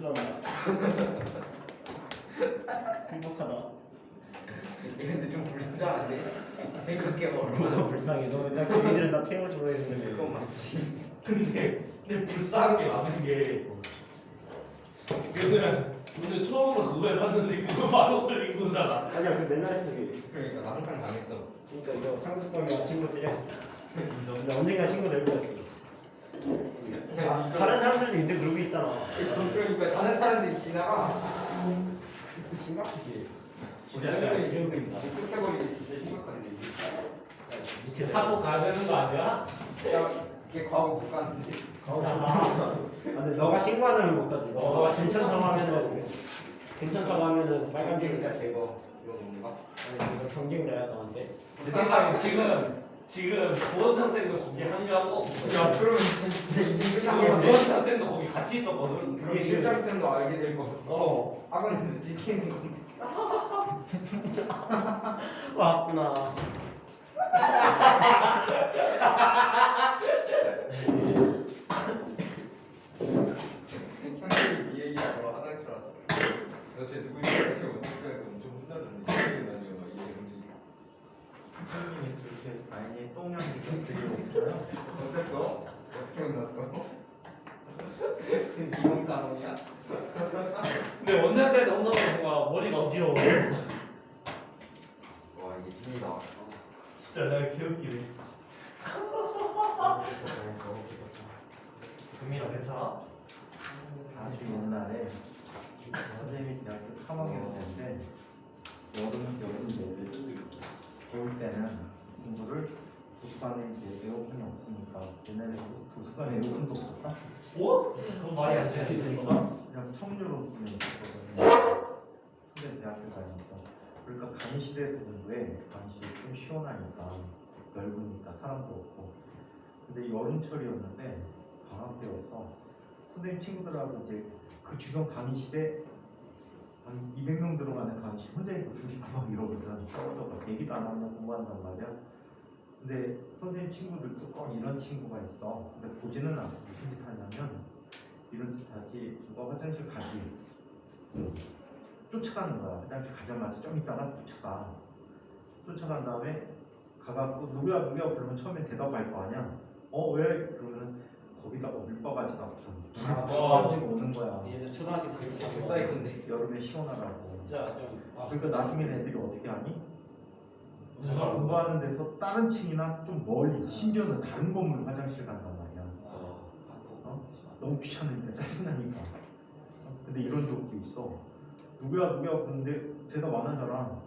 키스한다. 행복하다. 얘네들 좀 불쌍한데? 생각해봐 뭐가 얼마나 불쌍해. 너 맨날 걔네들은 나 태워 좋아했는데. 그건 맞지. 근데 불쌍한 게 많은 게 얘는 오늘 처음으로 그거 해봤는데 그거 바로 걸린 거잖아. 아니야 그 맨날 했어 걔. 그러니까 나 항상 당했어. 그러니까 이거 상습범이야 친구들이야. 인정. 근데 언젠가 친구 될 거였어. 다른 사람들도 있는데 그러고 있잖아. 그러니까 다른 사람들이 지나가. 심각하지. 진짜 자연스레 이런 거입니다. 끝해버리기 진짜 심각한데. 밑에 하고 가야 되는 거 아니야? 야, 이게 과거 못 갔는데. 근데 너가 신고하면 못 가지. 너가 너가 괜찮다고 하면은 빨간색. 경쟁자 제거 이런 건가? 아니 이거 경쟁자야 너한테. 내 생각에 지금 보원탕생도 거기 합류하고 야, 그러면 진짜 인생 지금 끝나겠네. 보원탕생도 거기 같이 있었거든. 그럼 실장쌤도 알게 될 거. 어. 학원에서 지키는 건데. 왔구나. 형님이 네 얘기하고 화장실 와서. 너쟤 누구인지 대체 어떻게 해도 엄청 혼나는데 시간이 나뉘어 막 이게 선생님이 그렇게 다행히 똥냥이 되게 없어요. 어땠어? 어떻게 혼났어? 비공사원이야? 근데 원장쌤 너무 뭔가 머리가 어지러워. 와 이게 찐이다. 진짜 내가 개웃기네. 금이라 괜찮아? 아주 옛날에 선생님이 대학교 3학년 때인데 여름 내내 겨울 때는 공부를 도서관에 이제 에어컨이 없으니까 옛날에 도서관에 에어컨도 없었다. 오? 그건 말이 안 돼. 그냥 청유로 그냥 있었거든요. 근데 대학교 다니니까 그러니까 강의실에서 공부해. 강의실이 좀 시원하니까 넓으니까 사람도 없고. 근데 여름철이었는데 방학 때였어. 선생님 친구들하고 이제 그 주변 강의실에 한 200명 들어가는 강의실 혼자 있고 둘이 막 이러거든. 서로가 얘기도 안 하면 공부한단 말이야. 근데 선생님 친구들도 꼭 이런 친구가 있어. 근데 보지는 않고 무슨 짓 하냐면 이런 짓 하지. 누가 화장실 가지. 쫓아가는 거야. 화장실 가자마자 좀 있다가 쫓아가. 쫓아간 다음에 가갖고 누구야 부르면 처음에 대답할 거 아니야. 왜? 그러면 거기다가 물바가지가 붙어. 가지고 오는 거야. 얘는 초등학교 때 진짜 개사이콘데. 여름에 시원하라고. 진짜 좀. 그러니까 나중에 애들이 어떻게 하니? 무슨 사람? 공부하는 데서 다른 층이나 좀 멀리 심지어는 다른 건물 화장실 간단 말이야. 너무 귀찮으니까 짜증나니까. 근데 이런 적도 있어. 누구야 그런데 대답 안 하잖아.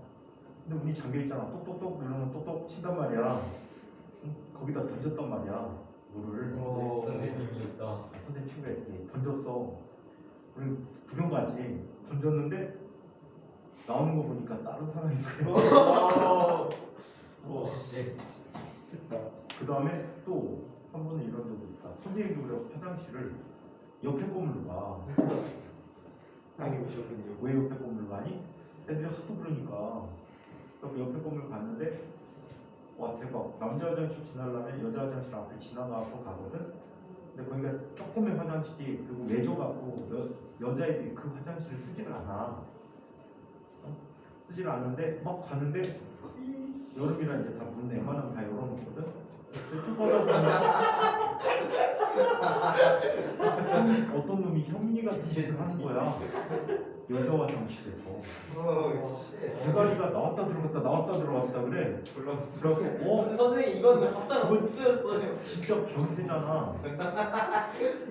근데 문이 잠겨 있잖아. 똑똑똑 이러면 똑똑 친단 말이야. 거기다 던졌단 말이야. 물을. 선생님이 있다. 선생님 친구가 이렇게 던졌어. 우리 구경 가지. 던졌는데 나오는 거 보니까 다른 사람인 거야. 됐다. 그 다음에 또 한 번은 이런 적도 있다. 선생님도 그래 화장실을 옆에 건물로 가. 당연히 오셨군요. 왜 옆에 건물로 가니? 애들이 하도 그러니까. 그럼 옆에 건물 갔는데 와 대박. 남자 화장실 지나려면 여자 화장실 앞에 지나가고 가거든. 근데 거기가 조금의 화장실이 그리고 외져갖고 여자애들이 그 화장실을 쓰지를 않아. 쓰지를 않는데 막 가는데 여름이라 이제 다 문 웬만하면 다 열어놓거든. 쭉 가다 보면 어떤 놈이 현민이 같은 짓을 하는 거야. 여자 화장실에서 대가리가 나왔다 들어갔다 그래. 그래갖고 선생님 이건 갑자기 복수였어요. 진짜 변태잖아.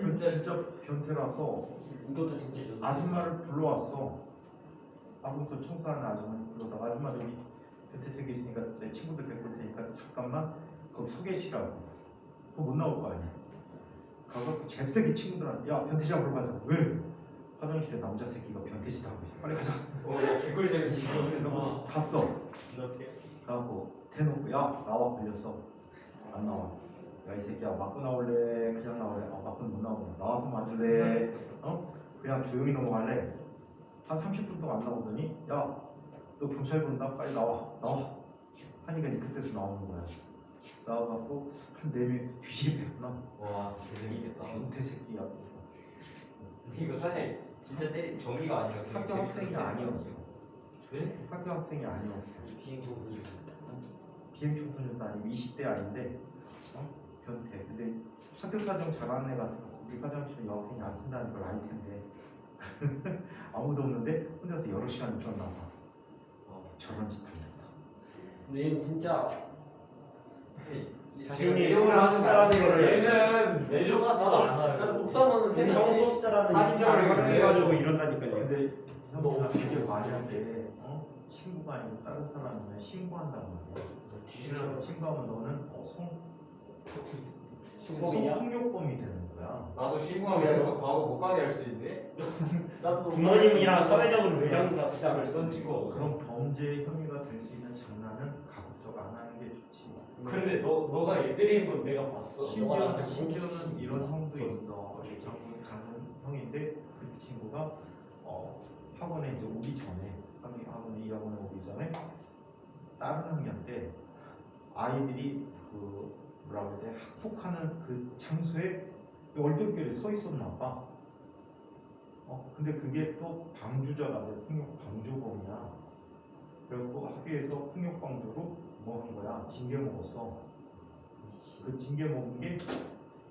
진짜 변태라서 이것도 진짜 이거. 아줌마를 불러왔어. 아무서 청소하는 아줌마를 불러다가 아줌마 여기 변태색이 있으니까 내 친구들 데리고 올 테니까 잠깐만 거기 서 계시라고. 그거 못 나올 거 아니야. 가서 잽싸게 친구들한테 야 변태 잡으러 가자. 왜? 화장실에 남자 새끼가 변태짓 하고 있어. 빨리 가자. 개꿀잼이 지금. 갔어. 이렇게. 가고 대놓고 야 나와 걸렸어. 안 나와. 야 이 새끼야 맞고 나올래? 그냥 나올래? 맞고는 못 나오네. 나와서 맞을래? 그냥 조용히 넘어갈래? 한 30분 동안 안 나오더니 야 너 경찰 부른다 빨리 나와 하니까 이제 그때서 나오는 거야. 나와갖고 한 4명이서 뒤지게 뺐구나. 와 재밌겠다. 변태 새끼야. 이거 사실 진짜 정의가 아니라 그냥 학교 학생이 아니었어. 왜? 학교 학생이 아니었어. 비행 청소년. 비행 청소년도 아니고 20대 아닌데 변태. 근데 학교 사정 잘하는 애 같은 거 우리 화장실에 여학생이 안 쓴다는 걸 알 텐데 아무도 없는데 혼자서 여러 시간 있었나 봐. 저런 짓 하면서. 근데 얘는 진짜 자신이 내려고 숫자라는 거를 얘는 내려가지도 않아요. 복사하는 평소 숫자라는 사진적으로 인식을 있어요. 해가지고 이런다니까요. 근데 너 형이 어떻게 어떻게 만약에 친구가 아니고 다른 사람이면 신고한단 말이야. 뒤질라고. 신고하면 너는 성폭이냐? 성폭력범이 되는 거야. 나도 신고하면 이거 과거 못 가게 할 수 있네. 나도 부모님이랑 사회적으로 외장과 부담을 써주고 그런 범죄 혐의가 될 수 있는 장난은 가급적 안 하는 게 좋지. 근데 너가 얘 때리는 건 내가 봤어. 너가 나한테 심지어는 이런 형도 있어. 장군 형인데 그 친구가 학원에 이제 오기 전에 이 학원에 오기 전에 다른 학년때 아이들이 그 뭐라고 해야 돼 학폭하는 그 장소에 얼떨결에 서 있었나 봐. 근데 그게 또 방조자가 돼 폭력 방조범이야. 그리고 학교에서 폭력 방조로 뭐 한 거야? 징계 먹었어. 그 징계 먹은 게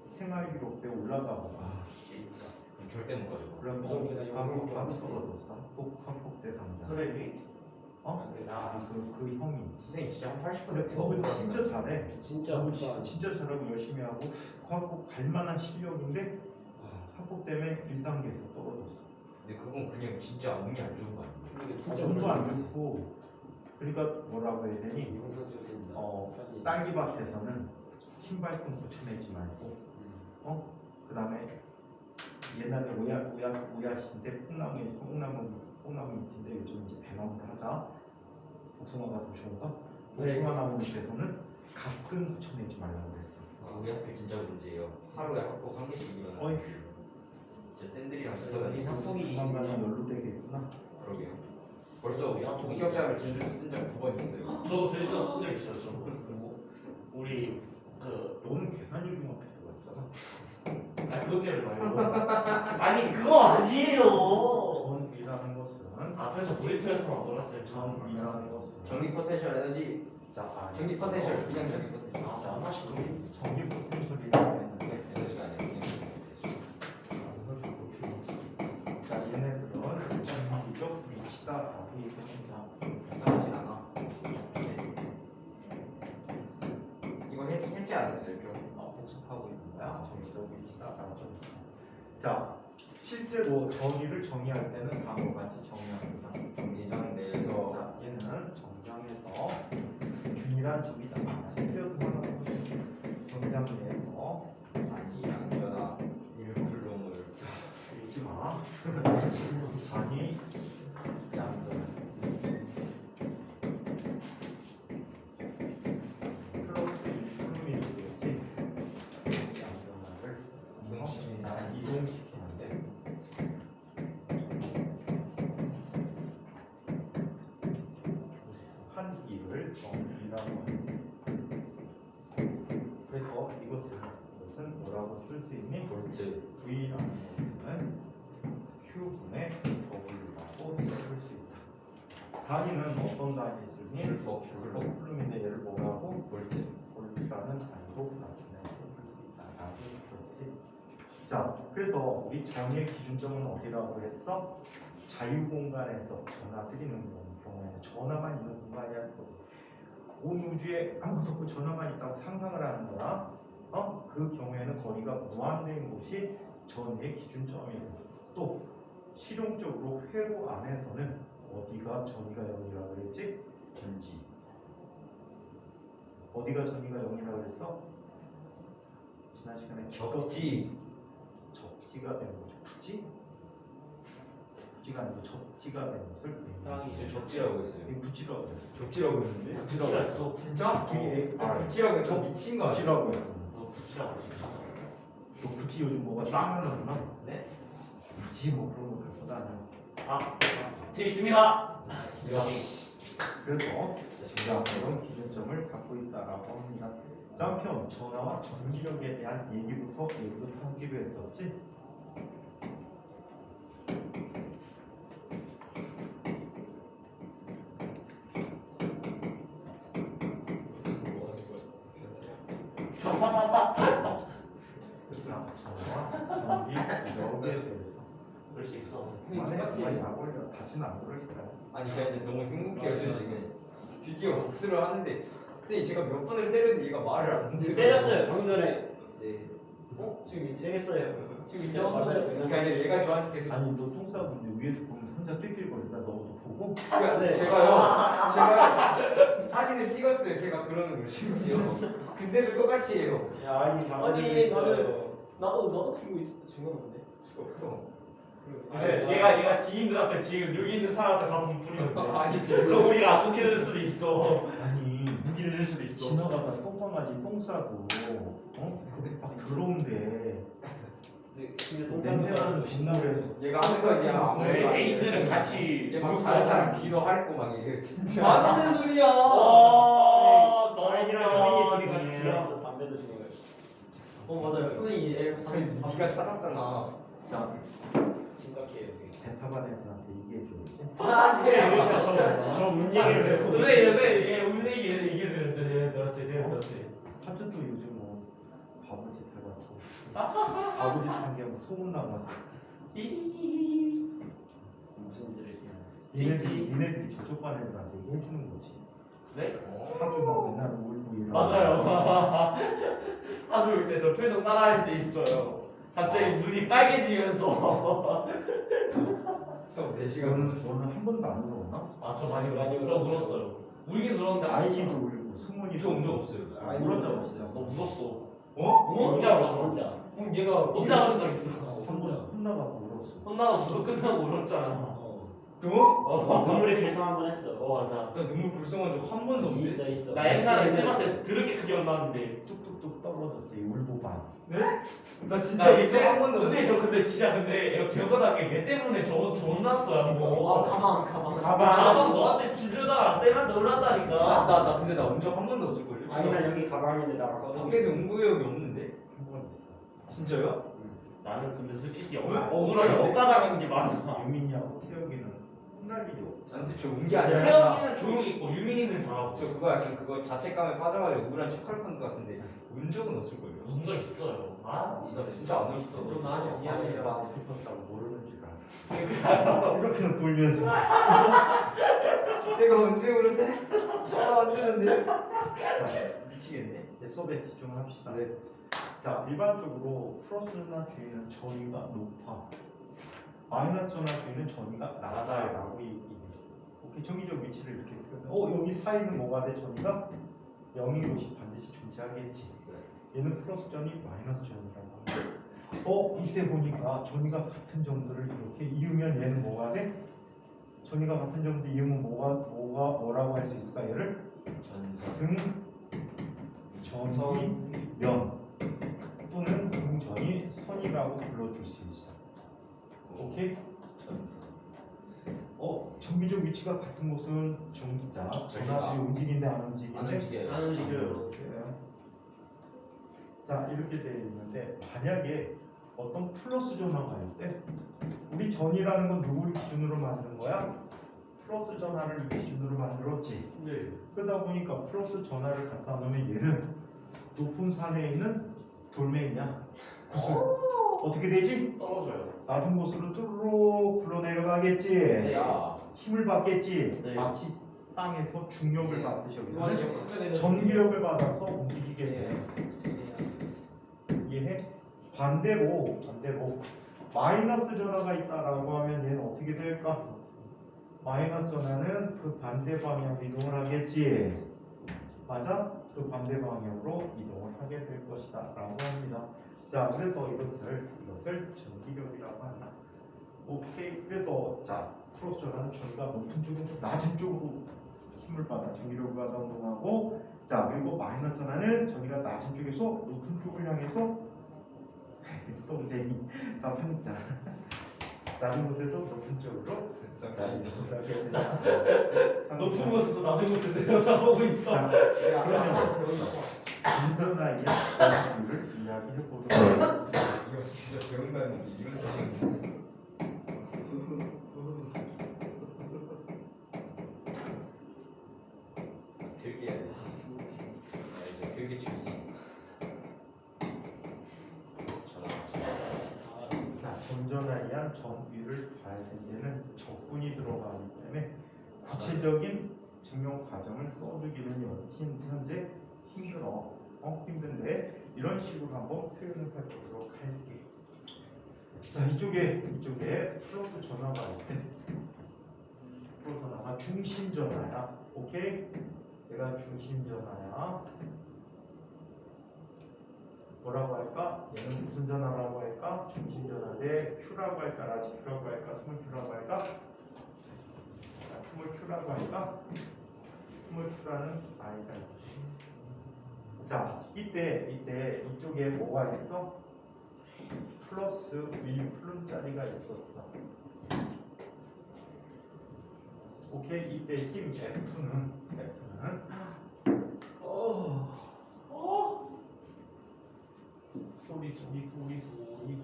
생활 기록부에 올라가고. 절대 못 가져. 그럼 무슨 걔가 영상 바로 찍어. 떨어졌어. 학폭 대상자. 선생님이 그 형이. 선생님 진짜 한 근데 80%가 공부 진짜 잘해. 진짜 공부 복사. 진짜 잘하고 열심히 하고 그 학폭 갈 만한 실력인데 학폭 때문에 1단계에서 떨어졌어. 근데 그건 그냥 진짜 운이 안 좋은 거 아니야? 근데 진짜 공도 안 좋고 그러니까 뭐라고 해야 되니? 영상 찍을 텐데. 사진. 딸기밭에서는 신발끈 고쳐내지 말고 그 다음에 옛날에 오야시인데 뽕나무 밑인데 요즘 이제 배나무를 하자. 복숭아가 더 좋은가? 네. 복숭아 나무 밑에서는 가끔 고쳐내지 말라고 그랬어. 우리 학교 진짜 문제예요. 하루에 학교 한 개씩이면 어이 진짜 샌들이랑 우리 붙어다니는 학폭이 조만간에 연루되겠구나. 그러게요. 벌써 우리 학교 합격자를 진술서 쓴적 2번 있어요. 저 제주도 쓴적 있어요. 저 그리고 우리 너는 계산율 중학교도 왔잖아. 그것 때문에 말고. 아니 그거 아니에요. 전이라는 것은 앞에서 모니터에서만 놀았어요. 전이라는 것은 전기 포텐셜 에너지, 전기 포텐셜, 그냥 전기 포텐셜. 아, 하나씩 그럼 전기 포텐셜이라고 했는데 에너지가 아니라 그냥 자 얘네들은 전기적 위치다라고 얘기합니다. 이상하진 않아. 이거 했지 않았어요 좀? 복습하고 있는 거야. 전기적 위치다라고. 자 실제로 전위를 정의할 때는 다음과 같이 정의합니다. 정기장 내에서 자 얘는 정의장에서 균일한 적이다. 실제로 정의장 내에서 아니 양변화 1쿨롬을 읽지 마. 단위 양전 플러스 1쿨롬이 되겠지. 양전화를 이동시키는데 한 일을 정의라고 합니다. 그래서 이것은 뭐라고 쓸 수 있니? 볼트 V라는 것은 Q분의 W라고 쓸 수 있다. 단위는 어떤 단위 쓰니? 줄폭 쿨룸인데 얘를 뭐라고? 볼트 볼트라는 단위로 나타낼 수 있다. 라고 썼지. 자, 그래서 우리 정의의 기준점은 어디라고 했어? 자유공간에서 전화 드리는 경우에는 전화만 있는 공간이 아니고 온 우주에 아무것도 없고 전화만 있다고 상상을 하는 거야. 그 경우에는 거리가 무한대인 곳이 전위의 기준점이고 또 실용적으로 회로 안에서는 어디가 전위가 0이라고 그랬지? 전지 어디가 전위가 0이라고 그랬어? 지난 시간에 적지 적지가 되는 거죠. 굳이? 굳지가 아니고 적지가 되는 것을 저 적지라고 했어요. 이게 굳지라고 했어. 적지라고 했는데? 붙이라 했어. 진짜? VAR. 붙이라고 했어. 미친 거 아니야? 굳지라고 했어. 너 붙이라고 했어. 너 굳이 요즘 뭐가 생각나는구나? 네? 굳이 뭐 그런 거 갖고다는. 재밌습니다. 그래서 진짜 그런 기준점을 갖고 있다라고 합니다. 한편 전화와 전기력에 대한 얘기부터 하기로 했었지. 그럴 수 있어. 선생님 똑같이 많이 안 걸려. 다시는 안 그러니까요. 아니 제가 이제 너무 행복해요 지금 드디어 복수를 하는데 선생님 제가 몇 번을 때렸는데 얘가 말을 안 듣고 때렸어요 방금 전에. 네. 지금 때렸어요. 지금 이제 맞아요. 그러니까 아니라 얘가 저한테 계속 아니 너 똥 싸고 근데 위에서 보면 혼자 낄낄거린다. 너도 보고. 그러니까 네. 제가 사진을 찍었어요 걔가 그러는 걸 심지어 근데도 똑같이 해요 야 아니 다 아니, 걸리고 있어요. 나도 지금 중요한데. 수가 없어 근데 얘가 지인들한테 지금 여기 있는 사람한테 다 돈 뿌리는데. 아니 그럼 우리가 안 웃게 될 수도 있어. 아니 웃게 될 수도 있어. 지나가다 똥강아지 똥 싸고 막 더러운데 근데 냄새나는 진나를 얘가 하는 거 그냥 아무것도 네, 아니에요. 애인들은 같이 얘막 다른 사람 기도하고 막 이래요 진짜 맞는 소리야. 아이랑 형이 둘이 같이 지나가면서 담배도 주고요. 맞아요. 선생님 애 아니 네가 찾았잖아 자 심각해요. 이게. 대타반 애들한테 얘기해줘야지. 그러니까 저 문제를 선생님 이게 운명이 얘기 들었어요. 얘들한테 쟤들한테. 하트도 요즘 뭐 바보짓 해갖고 바보짓 한게 뭐 소문나가지고 무슨 짓을 했냐. 니네들이 저쪽 반 애들한테 얘기해주는 거지. 네? 하주 막 맨날 울고 이러고. 맞아요. 하루 올때 저 표정 따라할 수 있어요. 갑자기 눈이 빨개지면서. 수업 4시간 너는 한 번도 안 울었나? 아 저 많이 울었어요. 저 울었어요. 울긴 울었는데 아이지도 울고 승훈이도 저 운적 없어요 아이 울었잖아. 울었어요. 너 울었어. 혼자 울었어 혼자. 형 얘가 혼자 한 적 있어. 한번 혼나가고 울었어. 혼나서 수업 끝나고 울었잖아. 또? 눈물의 필성 한번 했어. 맞아. 나 눈물 불쌍한 적 한 번도 없는데 있어. 나 옛날에 세바스 드럽게 크게 혼났는데. 뚝뚝뚝 떨어졌어. 이 울보반. 나 나 진짜 이때 한 번도 선생님 저 근데 진짜 근데 기억나게 걔 때문에 저 혼났어요 한 번. 가방. 가방 너한테 주려다가 쌤한테 올랐다니까. 나 근데 나 운적 한 번도 없을걸요? 아니 나 여기 가방인데 나갔거든. 밖에서 운구역이 없는데 한 번 있어. 진짜요? 나는 근데 솔직히 왜? 억울하게 억까당한 게 많아. 유민이하고 태혁이는 혼날 일이 없잖아. 잔스 저 운기 진짜 아니라 태영이는 조용히 있고 유민이는 잘하고. 저 그거 약간 그거 자책감에 빠져가지고 우울한 척할 것 같은데 운 적은 없을걸요? 문적 있어요. 아 나 진짜 안 있어. 그럼 나는 미안해요. 있었다고 모르는 줄 알아. 이렇게는 돌면서. 내가 언제 울었지? 안 되는데 미치겠네. 이제 수업에 집중합시다. 자, 일반적으로 플러스나 주의는 전위가 높아. 마이너스나 주의는 전위가 낮아라고 얘기해. 오케이, 정의적 위치를 이렇게 표현해. 여기 사이는 뭐가 돼? 전위가 0인 곳이 반드시 존재하겠지. 얘는 플러스 전이 마이너스 전이라고 합니다. 이때 보니까 전위가 같은 점들을 이렇게 이으면 얘는 뭐가 돼? 전위가 같은 점들 이으면 뭐라고 할 수 있을까? 얘를 등 전위면 또는 등전이 선이라고 불러줄 수 있어. 오케이? 정비적 위치가 같은 곳은 전하들이 움직인데 안 움직인데? 안 움직여요. 안 움직여요. 자, 이렇게 되어 있는데 만약에 어떤 플러스 전화가 일 때 우리 전이라는 건 누구를 기준으로 만든 거야? 플러스 전화를 기준으로 만들었지. 네. 그러다 보니까 플러스 전화를 갖다 놓으면 얘는 높은 산에 있는 돌멩이야. 구슬. 어떻게 되지? 떨어져요. 낮은 곳으로 쭈르륵 굴러내려가겠지. 야 힘을 받겠지. 네. 마치 땅에서 중력을 네. 받듯이 여기서는 이완이 전기력을 받아서 움직이게 돼. 이해해? 반대로 마이너스 전화가 있다라고 하면 얘는 어떻게 될까? 마이너스 전화는 그 반대 방향으로 이동을 하겠지. 맞아? 그 반대 방향으로 이동을 하게 될 것이다 라고 합니다. 자, 그래서 이것을 전기력이라고 한다. 오케이. 그래서 자, 크로스 전화는 전기가 높은 쪽에서 낮은 쪽으로 힘을 받아 전기력을 받아 운동하고, 자, 그리고 마이너스 전화는 전기가 낮은 쪽에서 높은 쪽을 향해서 동생이 나쁜 자 낮은 곳에서 높은 쪽으로 이렇게 된다. 높은 곳에서 낮은 곳을 내려다보고 있어. 자, 그러면 인터나이의 전기를 이야기해 보도록 하겠습니다. 이거 진짜 배운다는 이런 사람 들게 해야지 들게 주지 자, 전전화에 의한 전한 전위를 봐야 돼. 얘는 적분이 들어가기 때문에 구체적인 증명 과정을 써주기는 현재 힘들어. 힘든데 이런 식으로 한번 표현을 해보도록 할게. 자, 이쪽에 플러스 전화가 올 때, 플러스 전화가 중심 전화야. 오케이? 얘가 중심 전화야. 뭐라고 할까? 얘는 무슨 전화라고 할까? 중심 전화 대 Q라고 할까? 라지 Q라고 할까? 스몰 Q라고 할까? 자, 스몰 Q라고 할까? 스몰 Q라는 아이가 있지. 자, 이때 이쪽에 뭐가 있어? 플러스 1플룸짜리가 있었어. 오케이, 이때 힘 F는 소리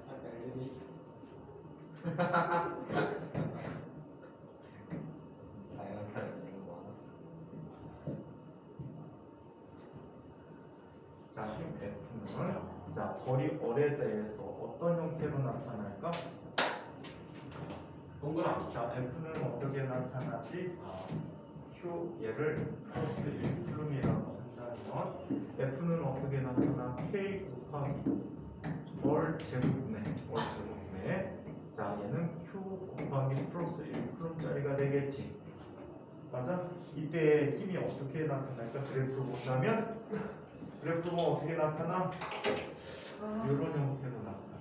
아까 엘리니 다양한 사람이 너무 많았어. 자, 힘 F는 자, 거리 얼에 대해서 어떤 형태로 나타날까? 동그라미. 자, F는 어떻게 나타나지? 아, Q 얘를 플러스 1플룸이라고 한다면 F는 어떻게 나타나? K 곱하기 월 제곱분의 자, 얘는 Q 곱하기 플러스 1플룸짜리가 되겠지. 맞아? 이때 힘이 어떻게 나타날까? 그래프로 본다면 그래프가 어떻게 나타나? 이런 형태로 나타나.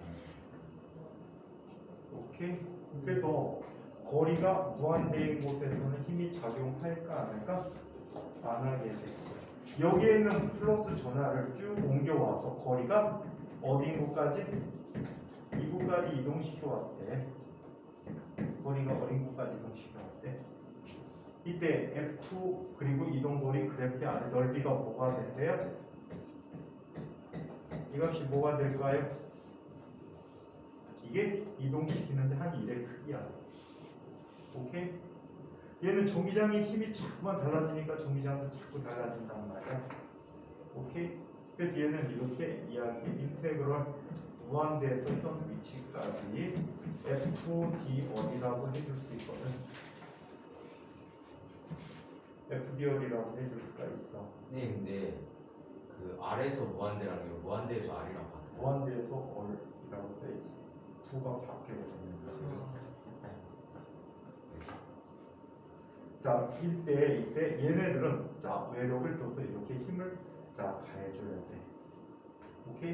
오케이? 그래서 거리가 무한대인 곳에서는 힘이 작용할까 안 할까? 안 하게 돼. 여기에 있는 플러스 전하를 쭉 옮겨와서 거리가 어디인 곳까지? 이곳까지 이동시켜 왔대. 거리가 어린 곳까지 이동시켜 왔대. 이때 F 그리고 이동거리 그래프 안에 넓이가 뭐가 된대요? 이 값이 뭐가 될까요? 이게 이동시키는데 한 1의 크기야. 오케이? 얘는 전기장의 힘이 자꾸만 달라지니까 전기장도 자꾸 달라진단 말이야. 오케이? 그래서 얘는 이렇게 이야기 인테그럴 무한대에서 현 위치까지 FD 어디라고 해줄 수 있거든. FDR이라고 해줄 수가 있어. 네, 근데 그 R에서 무한대라는 게 무한대에서 R이랑 같아요. 무한대에서 얼이라고 써있지. 두가 바뀌거든요. 자, 이때 얘네들은 자 외력을 줘서 이렇게 힘을 자 가해줘야 돼. 오케이?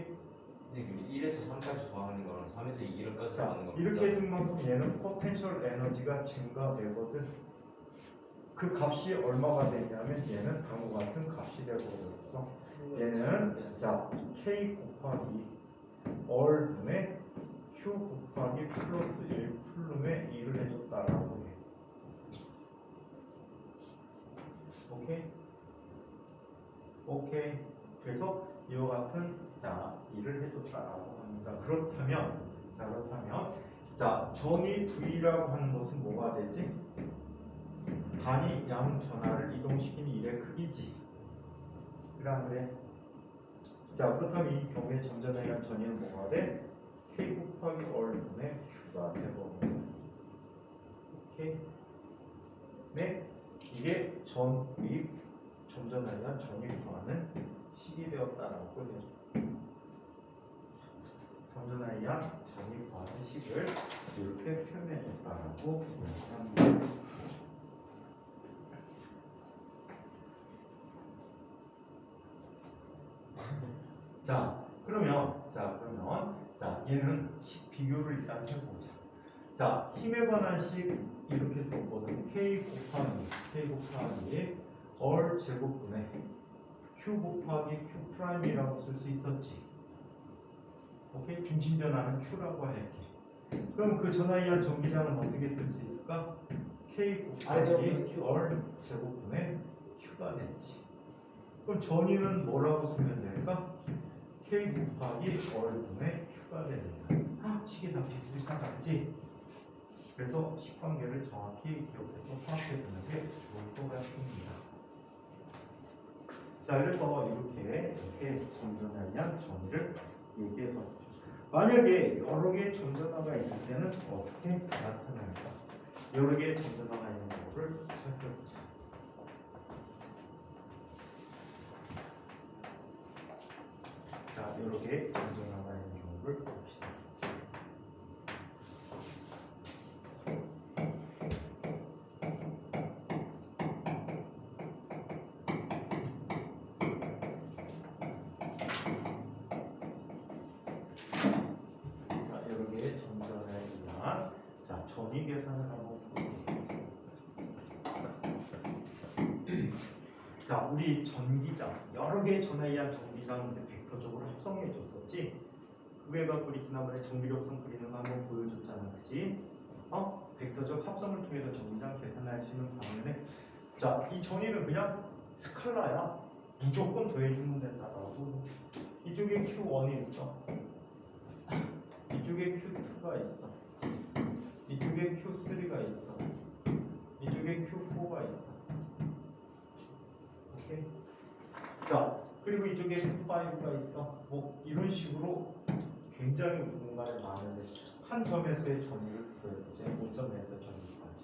네, 근데 1에서 3까지 더하는 거랑 3에서 2까지 자, 더하는 거랑 이렇게 해준 만큼 얘는 포텐셜 에너지가 증가되거든. 그 값이 얼마가 되냐면 얘는 다음과 같은 값이 되어버렸어. 얘는 자 K 곱하기 얼분의 Q 곱하기 플러스 1플룸에 2를 해줬다라고 해. 오케이? 오케이. 그래서 이와 같은 자 2를 해줬다라고 합니다. 그렇다면 자 전위 V라고 하는 것은 뭐가 되지? 단위 양 전하를 이동시키는 일의 크기지. 그래. 자, 그렇다면 이 경우에 점전에 의한 전위는 뭐가 돼? K 곱하기 얼분의 Q가 되거든요. 오케이? 네? 이게 전위 점전에 의한 전위 구하는 식이 되었다라고 해요. 점전에 의한 전위 구하는 식을 이렇게 표현해줬다라고 합니다. 자, 그러면 얘는 식 비교를 일단 해보자. 자, 힘에 관한 식 이렇게 썼거든. K 곱하기 얼 제곱분의 Q 곱하기 Q 프라임이라고 쓸 수 있었지. 오케이? 중심 전하는 Q라고 할게. 그럼 그 전하에 의한 전기장은 어떻게 쓸 수 있을까? K 곱하기 얼 제곱분의 Q가 됐지. 그럼 전위는 뭐라고 쓰면 될까? K 곱하기 얼분의 Q가 되는 식이 다 비슷비슷하지? 그래서 식관계를 정확히 기억해서 파악해두는 게 좋을 것 같습니다. 자, 그래서 이렇게 점전에 의한 전위를 얘기해봤죠. 만약에 여러 개의 전전화가 있을 때는 어떻게 나타날까? 여러 개의 전전화가 있는 거를 살펴보자. 자, 여러 개의 전전화가 있는 경우를 봅시다. 자, 여러 개의 전전화에 의한 전위 계산을 한번 볼게요. 자, 우리 전기장 여러 개의 전화에 의한 전기장인데 벡터적으로 합성해 줬었지. 그게 갖고 우리 지난번에 전기력성 그리는 거 한번 보여줬잖아, 그치? 벡터적 합성을 통해서 전기장 계산할 수 있는 방면에 자, 이 전위는 그냥 스칼라야. 무조건 더해주면 된다라고. 이쪽에 Q1이 있어. 이쪽에 Q2가 있어. 이쪽에 Q3가 있어. 이쪽에 Q4가 있어. 오케이. 자, 그리고 이쪽에 Q5가 있어. 뭐 이런 식으로 굉장히 공간이 많은데 한 점에서의 전위를 구해보자. 5점에서 전위까지.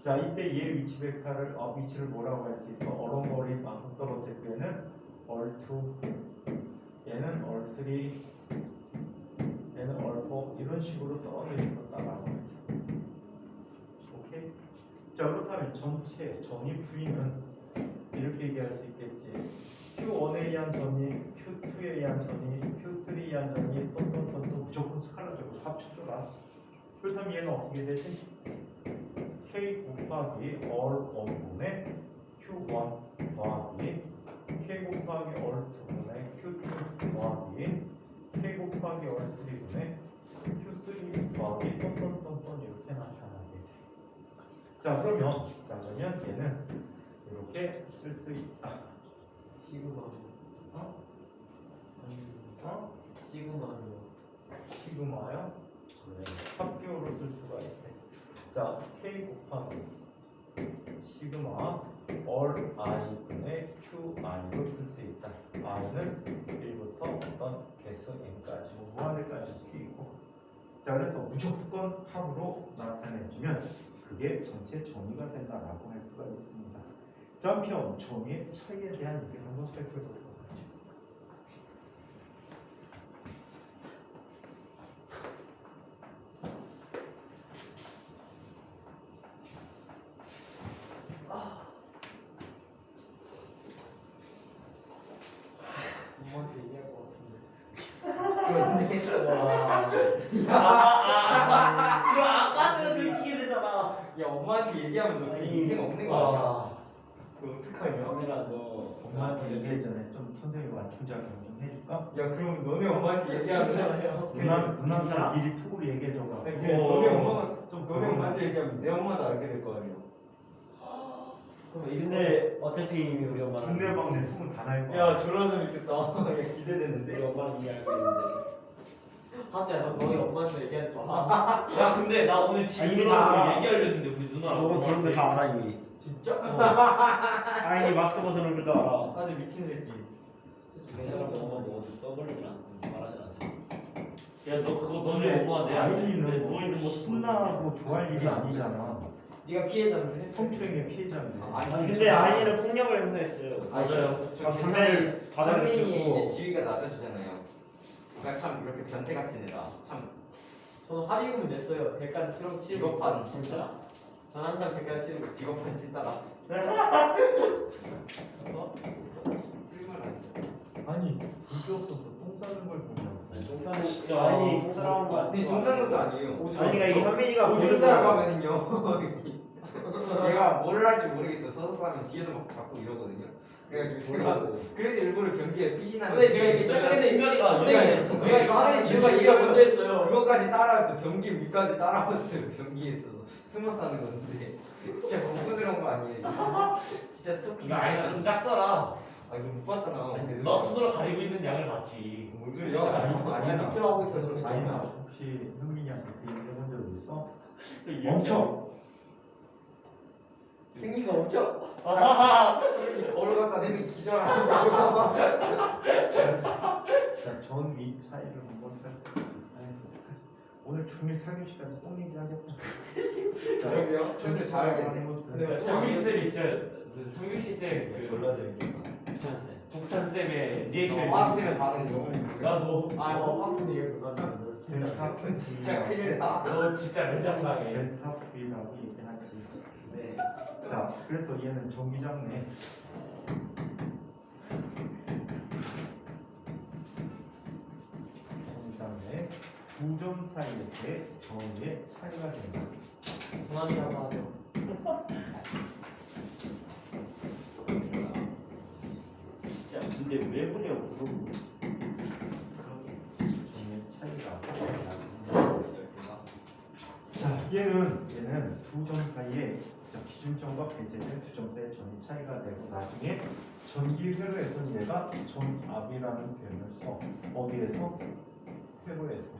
자, 이때 얘 위치 벡터를 위치를 뭐라고 할 수 있어? 어렁거리만큼 떨어지고 얘는 얼2, 얘는 얼3, 얘는 얼4 이런 식으로 떨어져 있었다라고 하죠. 오케이. 자, 그렇다면 전체 전위 부위는 이렇게 얘기할 수 있겠지. Q1에 의한 전위, Q2에 의한 전위, Q3에 의한 전위, 또 무조건 스칼라적으로 합쳐줘라. 그렇다면 얘는 어떻게 되지? K 곱하기 all 1분의 Q1 더하기 K 곱하기 all 2분의 Q2 더하기 K 곱하기 all 3분의 Q3 더하기 이렇게 나타나게 돼. 자, 그러면 얘는 이렇게 쓸 수 있다. 시그마요. 시그마요. 시그마요? 그래. 합비호로 쓸 수가 있대. 자, K 곱하기 시그마 all i분의 QI로 쓸 수 있다. i는 1부터 어떤 개수 n까지 뭐 무한대까지 쓸 수 있고. 자, 그래서 무조건 합으로 나타내주면 그게 전체 전위가 된다라고 할 수가 있습니다. 자, 한편 전위의 차이에 대한 얘기를 한번 살펴보도록 하죠. 엄마한테 얘기할 것 같은데. 그럼 아까는 느끼게 되잖아. 야 엄마한테 얘기하면 너 그냥 인생 없는 거 아니야? 그 어떡하냐? 카메라 너 엄마한테 얘기하기 전에 좀 선생님이 완충작용 좀 해줄까? 야 그럼 너네 엄마한테 얘기하잖아요. 누나한테 미리 톡으로 얘기해줘봐. 너네 엄마가 좀 너네 엄마한테 얘기하면 내 엄마도 알게 될 거 아니야. 근데 어차피 이미 우리 엄마는 동네방네 소문 다 날 거야. 야 졸라 재밌겠다. 야 기대되는데. 우리 엄마는 이미 알고 있는데. 하주야 너 너희 엄마한테 얘기하지 마. 야 근데 나 오늘 이미 집에 다 가서 알아. 얘기하려는데 우리 누나랑 너가 그런 거 다 알아 이미. 진짜? 아니 마스크 벗어놓은 것도 알아. 아주 미친 새끼. 괜찮아 뭐 떠벌리진 않고 말하진 않잖아. 야너 그거 너네 근데 엄마 내 아이린은 누워있는 모습 신나고 좋아할 일이 아니잖아. 네가 피해자를 했어. 성추행의 피해자인데. 아니 근데 아이는 폭력을 행사했어요. 맞아요. 담배를 바닥에 선생님이 줍고. 이제 지위가 낮아지잖아요. 그러니까 참 이렇게 변태 같은 애다. 참 저는 합의금을 냈어요. 대가를 치르고 비겁한 있어요. 진짜 전 항상 대가를 치르고 있어요. 비겁한 찐따다. 찔말 아니죠. 아니 불교 없어서 똥 싸는 걸 보면 동사는 진짜 아이니 동사라고 거 근데 동사는 것도 아니에요. 아니가 이 현민이가 오줌싸라고 하면은요. 얘가 뭘 할지 모르겠어. 서서 싸면 뒤에서 막 자꾸 이러거든요. 그래가지고 제가 그래서 일부러 변기에 피신하는. 근데 제가 이게 시작했는데 승면이가 내가 이거 하는 이유가 얘가 먼저 했어요. 그것까지 따라왔어. 변기 위까지 따라왔어요. 변기에서 숨어 싸는 건데 진짜 공부스러운 거 아니에요? 이거? 진짜 스토킹. 이거 아이가 좀 작더라. 아 이거 못 봤잖아. 너 손으로 가리고 있는 양을 봤지. 뭔 소리야? 아니 밑으로 하고 있어서 아니나 그랬잖아. 혹시 현민이한테 그 얘기 해본 적 있어? 이렇게 멈춰. 승기가 엄청 거울 갖다 내면 기절하는 거. 자, 전위 차이를 한번 살펴볼까요? 오늘 종일 4교시까지 똥 얘기하겠다. 그러게요. 쌤들 잘하겠네. 네. 상규시쌤 있어요. 상규시쌤 그 졸라 재밌겠다. 괜찮았어요. 북찬쌤의 리액션. 화학쌤의 반응이요. 나도. 학생 얘기도 나도 진짜. 델타 진짜 큰일 나. 너 진짜 매장당해. 델타 V라고 얘기하지. 네. 자, 그래서 얘는 전기장 내 전기장 내 두 점 사이의 전위의 차이가 된다. 동안이라고 하죠. 진짜 근데 왜 보냐고 그러고. 전위의 차이가 된다. 자, 얘는 두 점 사이에 기준점과 배제된 두 점 사이의 전위 차이가 되고 나중에 전기 회로에서는 얘가 전압이라는 표현을 써. 어디에서? 회로에서.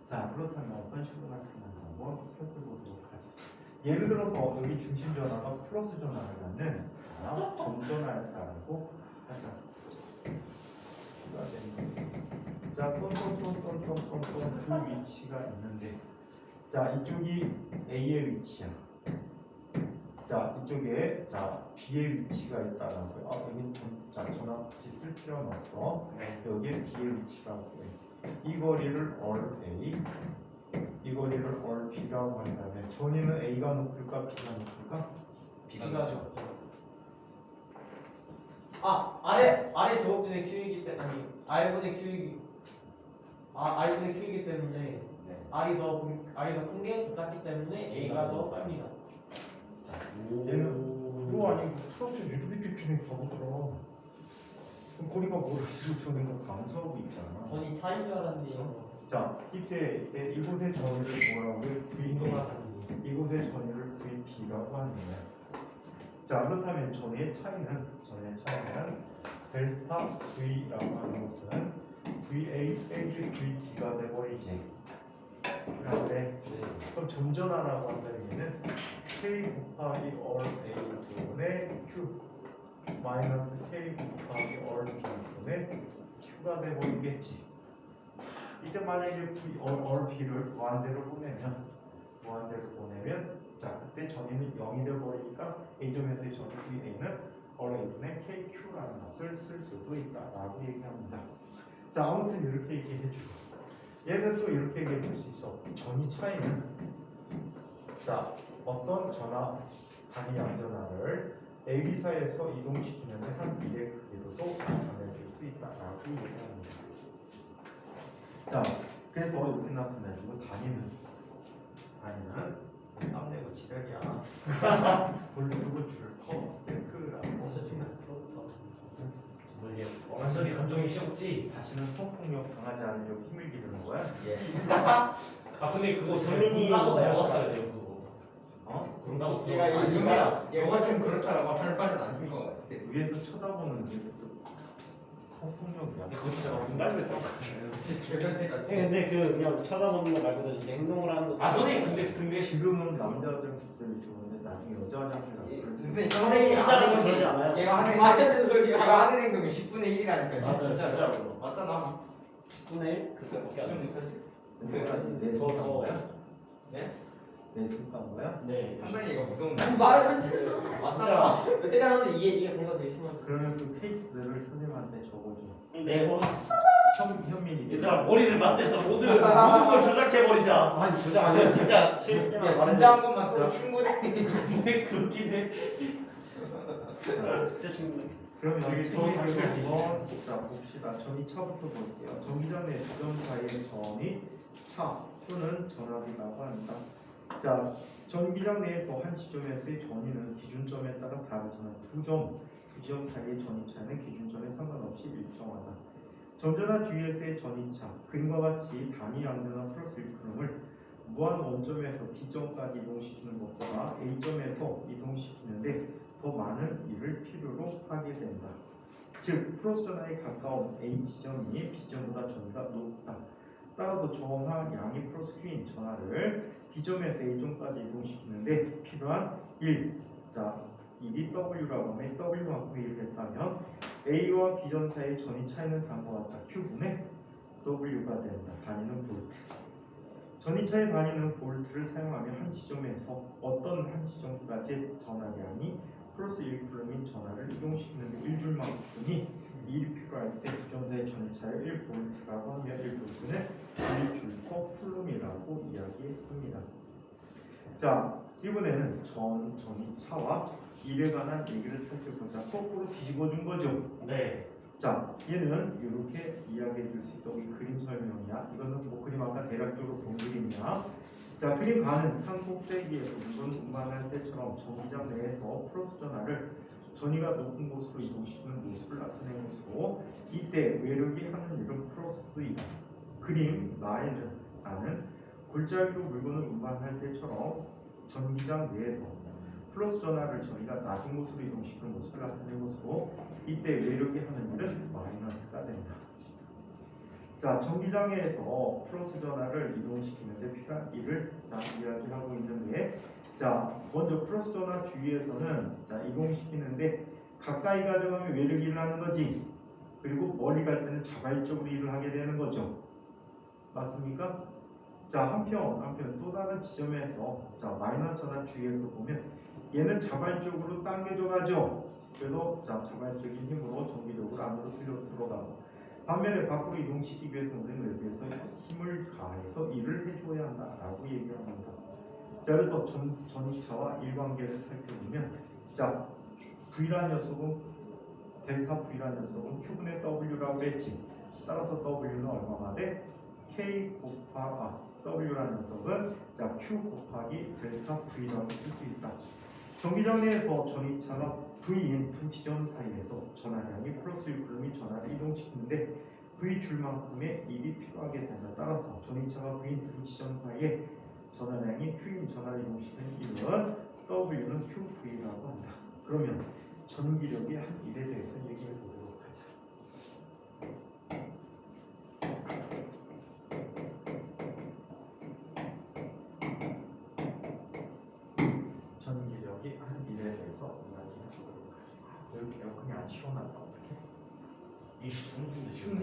자, 그렇다면 어떤 식으로 나타나는지 한번 살펴보도록 하죠. 예를 들어서 여기 중심 전화가 플러스 전화를 갖는 점 전화였다라고 하자. 자, 똥똥똥똥똥똥똥 두 위치가 있는데, 자, 이쪽이 A의 위치야. 자, 이쪽에 B의 위치가 있다라고요. 여기 전화 굳이 쓸 필요는 없어. 네. 여기에 B의 위치라고 해. 이 거리를 all A, 이 거리를 all B라고 한다면 전위는 A가 높을까 B가 높을까? B가 적죠. 아래 제곱분의 Q이기 때문에 아니 R분의 Q이기 R분의 Q이기 때문에 네. R이 더 큰 게 더 작기 때문에 A가 더 큽니다. 얘는 그거 아니고 프로젝트 이렇게 주는 바보더라. 그럼 거리가 뭐를 저는 거 감수하고 있잖아. 전이 차인 줄 알았는데 이런 거. 자, 이때 이곳의 전위를 뭐라고 해? 운동화사님. 이곳의 전위를 VP라고 하는 거야. 자, 그렇다면 전위의 차이는 델타 V라고 하는 것은 VA 빼기 VT가 돼버리지. 그런데 그럼 점전하라고 한다는 얘는 K 곱하기 all A 분의 Q 마이너스 K 곱하기 all B 분의 Q가 돼버리겠지. 이때 만약에 all B를 무한대로 보내면 자, 그때 전위는 0이 돼버리니까 A점에서의 전위 VA는 all A분의 KQ라는 것을 쓸 수도 있다라고 얘기합니다. 자, 아무튼 이렇게 얘기해주고 얘는 또 이렇게 얘기해줄 수 있어. 전위 차이는 자, 어떤 전화 단위 양전화를 AB 사이에서 이동시키는 한 미의 크기로도 나타내줄 수 있다라고 얘기합니다. 자, 그래서 이렇게 나타내주고 단위는 땀내고 지랄이야. 볼수고 줄커 세크라고 이게 완전히 감정이 쉬웠지. 다시는 성폭력 당하지 않으려고 힘을 기르는 거야? 예. 근데 그거 정민이 공부하고 뭐야? 들어갔어요 돼요 그거. 어? 공부하고 얘가 들어갔어요. 얘가 좀 그렇다라고 할 말은 아닌 것 같아. 위에서 쳐다보는 게 성폭력이야. 그거 진짜 공부할 때 진짜 개변태 같아. 근데 그냥 쳐다보는 거 말고도 이제 행동을 하는 거. 선생님 근데 지금은 남자 화장실이 좋은데 나중에 여자 화장실 선생님이 진짜로 하는 그러지 않아요? 얘가 하는 맞는 소리야. 얘가 하는 행동이 10분의 1이라니까. 맞아요 진짜. 진짜로. 맞잖아. 분의 그거밖에 안 돼. 내 손 깐 거야? 네? 내 손 깐 거야? 네. 상당히 얘가 무서운데. 말은 맞잖아. 어떻게 하는데 이게 뭔가 되게 심한. 그러면 그 케이스들을 선생님한테 적어줘. 네, 뭐. 현민이 얘들아 머리를 맞대서 모든 걸 조작해 버리자. 아니 조작 아니야. 진짜 실제만 야 말해도 진짜 한 것만 써도 충분해. 근데 그렇긴 해. 진짜 충분해. 그러면 되게 여기 좋은 전위 방법이 있어. 한번 봅시다. 전위 차부터 볼게요. 전기전의 두점 사이의 전위 차 또는 전압이라고 합니다. 자, 전기장 내에서 한 지점에서의 전위는 기준점에 따라 다르지만 두 지점 사이의 전위 차는 기준점에 상관없이 일정하다. 점전화 주위에서의 전위차 그림과 같이 단위 양전화 플러스 1그램을 무한 원점에서 B점까지 이동시키는 것보다 A점에서 이동시키는데 더 많은 일을 필요로 하게 된다. 즉 플러스 전화에 가까운 A 지점이 B점보다 전위가 높다. 따라서 전화 양이 플러스 Q인 전화를 B점에서 A점까지 이동시키는데 필요한 1. 자, 일이 W라고 하면 W만큼 1을 했다면 A와 B점 사이의 전위 차이는 다음과 같다. Q분의 W가 된다. 단위는 볼트. 전이차의 단위는 볼트를 사용하며 한 지점에서 어떤 한 지점까지 전하량이 플러스 1쿨럼인 전하를 이동시키는 데 1줄만큼이 일이 필요할 때 주전자의 전이차를 1볼트라고 하며 1볼트는 1줄/퍼 쿨럼이라고 이야기합니다. 자, 이번에는 전이차와 일에 관한 얘기를 살펴보자. 거꾸로 뒤집어준 거죠. 네. 자, 얘는 이렇게 이야기해 줄 수 있어. 이 그림 설명이야. 이거는 뭐 그림 아까 대략적으로 본 그림이야. 자, 그림 가는 산 꼭대기에서 물건 운반할 때처럼 전기장 내에서 플러스 전하를 전위가 높은 곳으로 이동시키는 모습을 나타내는 것으로 이때 외력이 하는 일은 플러스 2. 그림 나는 골짜기로 물건을 운반할 때처럼 전기장 내에서 플러스 전하를 전위가 낮은 곳으로 이동시키는 모습을 나타내는 것으로 이때 외력이 하는 일은 마이너스가 된다. 자, 전기장에서 플러스 전하를 이동시키는데 필요한 일을 이야기하고 있는데, 자, 먼저 플러스 전하 주위에서는 이동시키는데 가까이 가져가면 외력이 일어나는 거지. 그리고 멀리 갈 때는 자발적으로 일을 하게 되는 거죠. 맞습니까? 자, 한편 또 다른 지점에서 마이너스 전하 주위에서 보면 얘는 자발적으로 당겨져 가죠. 그래서 자발적인 힘으로 전기력으로 안으로 들어가고, 반면에 밖으로 이동시키기 위해서 우리는 외부에서 힘을 가해서 일을 해줘야 한다라고 얘기합니다. 자, 그래서 전이차와 일관계를 살펴보면, 자, V란 녀석은 델타 V란 녀석은 Q분의 W라고 했지. 따라서 W는 얼마나 돼? K W라는 녀석은 Q 곱하기 델타 V라고 쓸 수 있다. 전기장 내에서 전이차가 V인 두 지점 사이에서 전하량이 플러스 1쿨럼이 전하를 이동시키는데 V 줄만큼의 일이 필요하게 된다. 따라서 전이차가 V인 두 지점 사이에 전하량이 Q인 전하를 이동시키는 일은 W는 QV라고 한다. 그러면 전기력의 한 일에 대해서 얘기해 보도록 하자. 전기력이 한 일에 대해서 이야기해 보도록 하자. 여기 에어컨이 안 시원하다. 어떡해? 23분인데 춥니?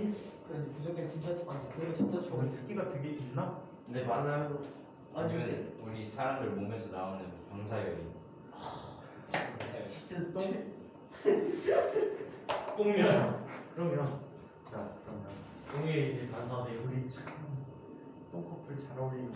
그 그저께 진짜 아니 그게 진짜 저기 좋았어. 습기가 되게 있나? 네, 많아요. 아니면 우리 사람들 몸에서 나오는 방사열이. 진짜 똥? 꽁이야. 그러면 꽁이 이제 반사돼요. 우리 참 똥커플 잘 어울리는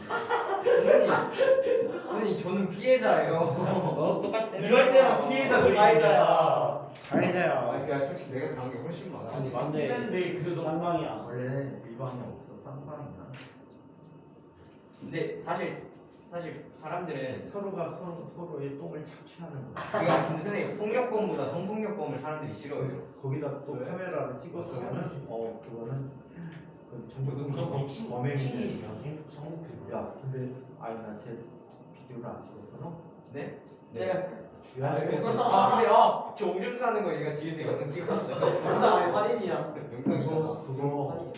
선생님 저는 피해자예요. 너 똑같이 때려. 이럴 때랑 피해자 가해자야. 가해자야. 그러니까 솔직히 내가 당한 게 훨씬 많아. 아니 안 돼. 맞는데 그래도 쌍방이야. 원래 일방이 없어. 쌍방이야. 근데 사실 사람들은 서로가 서로의 똥을 착취하는 거야. 그러니까 근데 선생님 폭력범보다 성폭력범을 사람들이 싫어해요. 거기다 또 왜? 카메라를 찍었으면은 그거는 그 그건 정부 미친 범행이지. 성폭행. 야, 근데 제 비디오를 안 찍었어 너? 네? 제가 근데 저 오줌 싸는 거 얘가 뒤에서 영상 찍었어요. 영상 아니 살인이야. 영상이잖아. 그거 살인이야.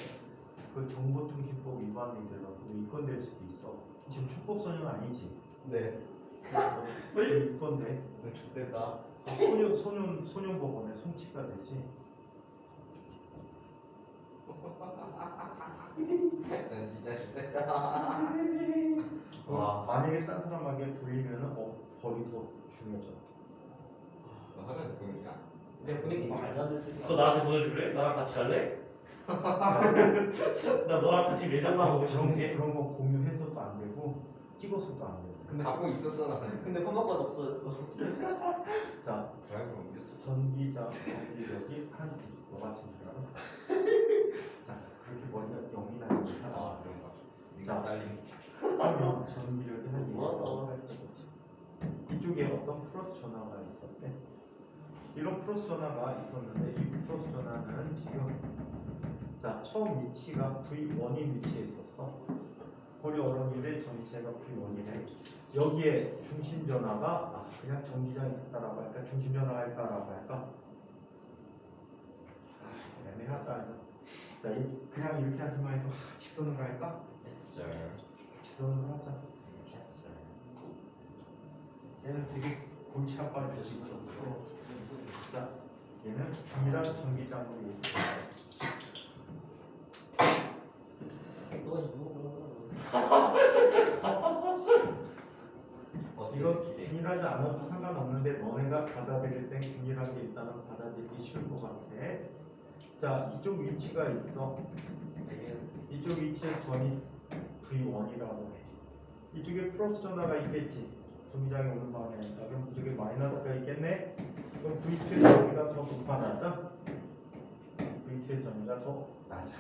그 정보통신법 위반이 돼가지고 입건될 수도 있어. 지금 출법소년 아니지? 네. 그래서 입건돼. 좋겠다. 소년법원에 송치가 되지. 난 진짜 좋겠다. 와. 만약에 딴 사람에게 돌리면은 벌이 더 중요해져. 너 화장실 보이냐? 내 분위기 말도 안 됐을 그거 나한테 보여줄래? 나랑 같이 갈래? 나 너랑 같이 매장 가보고 싶은데. 그런 거 공유해서도 안 되고 찍어서도 안 되고. 근데 갖고 있었어 나. 근데 폰바꿔서 없어졌어. 자, 드라이브 옮겼어. 전기장 전기력이 한 너 같은 사람. 자, 그렇게 먼저 영이 나는 사람. 아 그런가. 자. 네가 딸림. 그러면 전기력이 한 뭐하다. 이쪽에 어떤 플러스 전화가 있었대. 이런 플러스 전화가 있었는데 이 플러스 전화는 지금 처음 위치가 V1인 위치에 있었어. 거리 얼었는데 전체가 V1이네. 여기에 중심 전화가 그냥 전기장에 있었다라고 할까? 중심 전화가 있다라고 할까? 애매하다. 그냥 이렇게 하지 말고 직선으로 할까? Yes sir. 직선으로 하자. Yes sir. 얘는 되게 골치 아파할 수 있어. 자, 얘는 균일한 전기장으로 있어. 너가 지금 뭐 그런 거야? 이거 균일하지 않아도 상관없는데 너네가 받아들일 땐 균일한 게 있다면 받아들이기 쉬울 것 같아. 자, 이쪽 위치가 있어. 이쪽 위치에 전이 V1이라고 해. 이쪽에 플러스 전화가 있겠지. 종이장에 오는 방향이니까. 그럼 이쪽에 마이너스가 있겠네. 그럼 V2의 전위가 더 높아 낮아? V2의 전위가 더 낮아.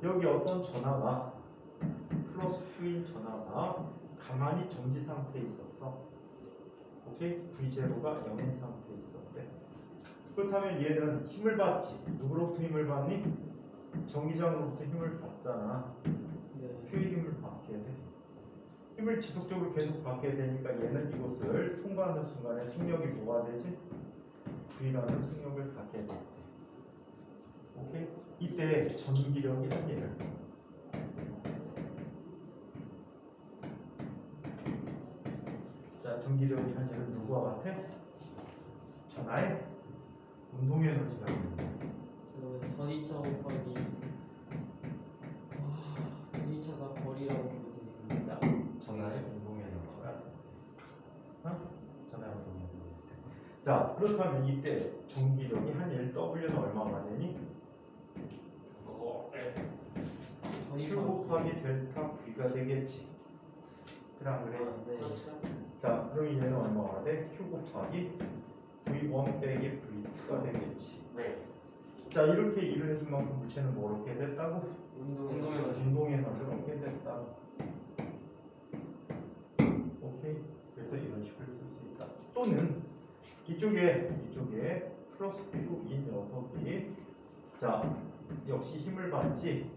여기 어떤 전화가 플러스 Q인 전화가 가만히 정지 상태에 있었어. 오케이? V0가 0인 상태에 있었대. 그렇다면 얘는 힘을 받지. 누구로부터 힘을 받니? 전기장으로부터 힘을 받잖아. Q의 힘을 받게 돼. 힘을 지속적으로 계속 받게 되니까 얘는 이곳을 통과하는 순간에 속력이 뭐가 되지? V라는 속력을 갖게 돼. 오케이? 이때 전기력이 한 얘를 자, 전기력이 한 얘는 누구와 같아? 전하의 운동 에너지가 있는데 그러면 전이차 곱하기 전이차가 거리라고 보면 됩니다. 전하의 운동 에너지가 전하의 운동 에너지. 자, 그렇다면 이때 전기력이 한 1W는 얼마가 되니? Q 곱하기 델타 V가 되겠지. 그래 안 그래? 네. 자, 그럼 얘는 얼마가 돼? Q 곱하기 V1 빼기 V2가 되겠지. 네. 자, 이렇게 일을 해준 만큼 물체는 뭐 이렇게 됐다고? 운동 에너지를 얻게 됐다. 오케이? 그래서 이런 식을 쓸 수 있다. 또는 이쪽에 플러스 Q인 녀석이 자, 역시 힘을 받지.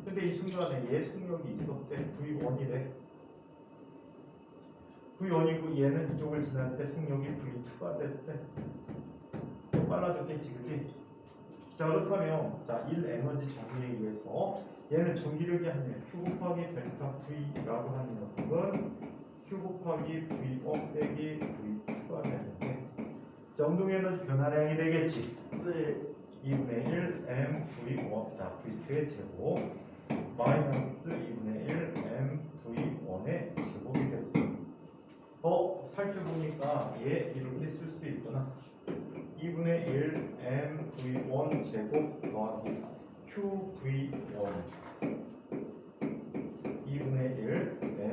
근데 이 순간에 얘 속력이 있었대. V1이래. V1이고 얘는 이쪽을 지날 때 속력이 V2가 됐대. 더 빨라졌겠지, 그지? 자, 그렇다면 자, 1 에너지 정의에 의해서 얘는 전기력이 아니에요. Q 곱하기 델타 V라고 하는 녀석은 Q 곱하기 V1 빼기 V2가 되는데 자, 운동 에너지 변화량이 되겠지. 네. 2분의 1 m v1 자 v2의 제곱 마이너스 2분의 1 m v1의 제곱이 됐어. 살펴보니까 얘 이렇게 쓸 수 있구나. 2분의 1 m v1 제곱 더하기 q v1 2분의 1 m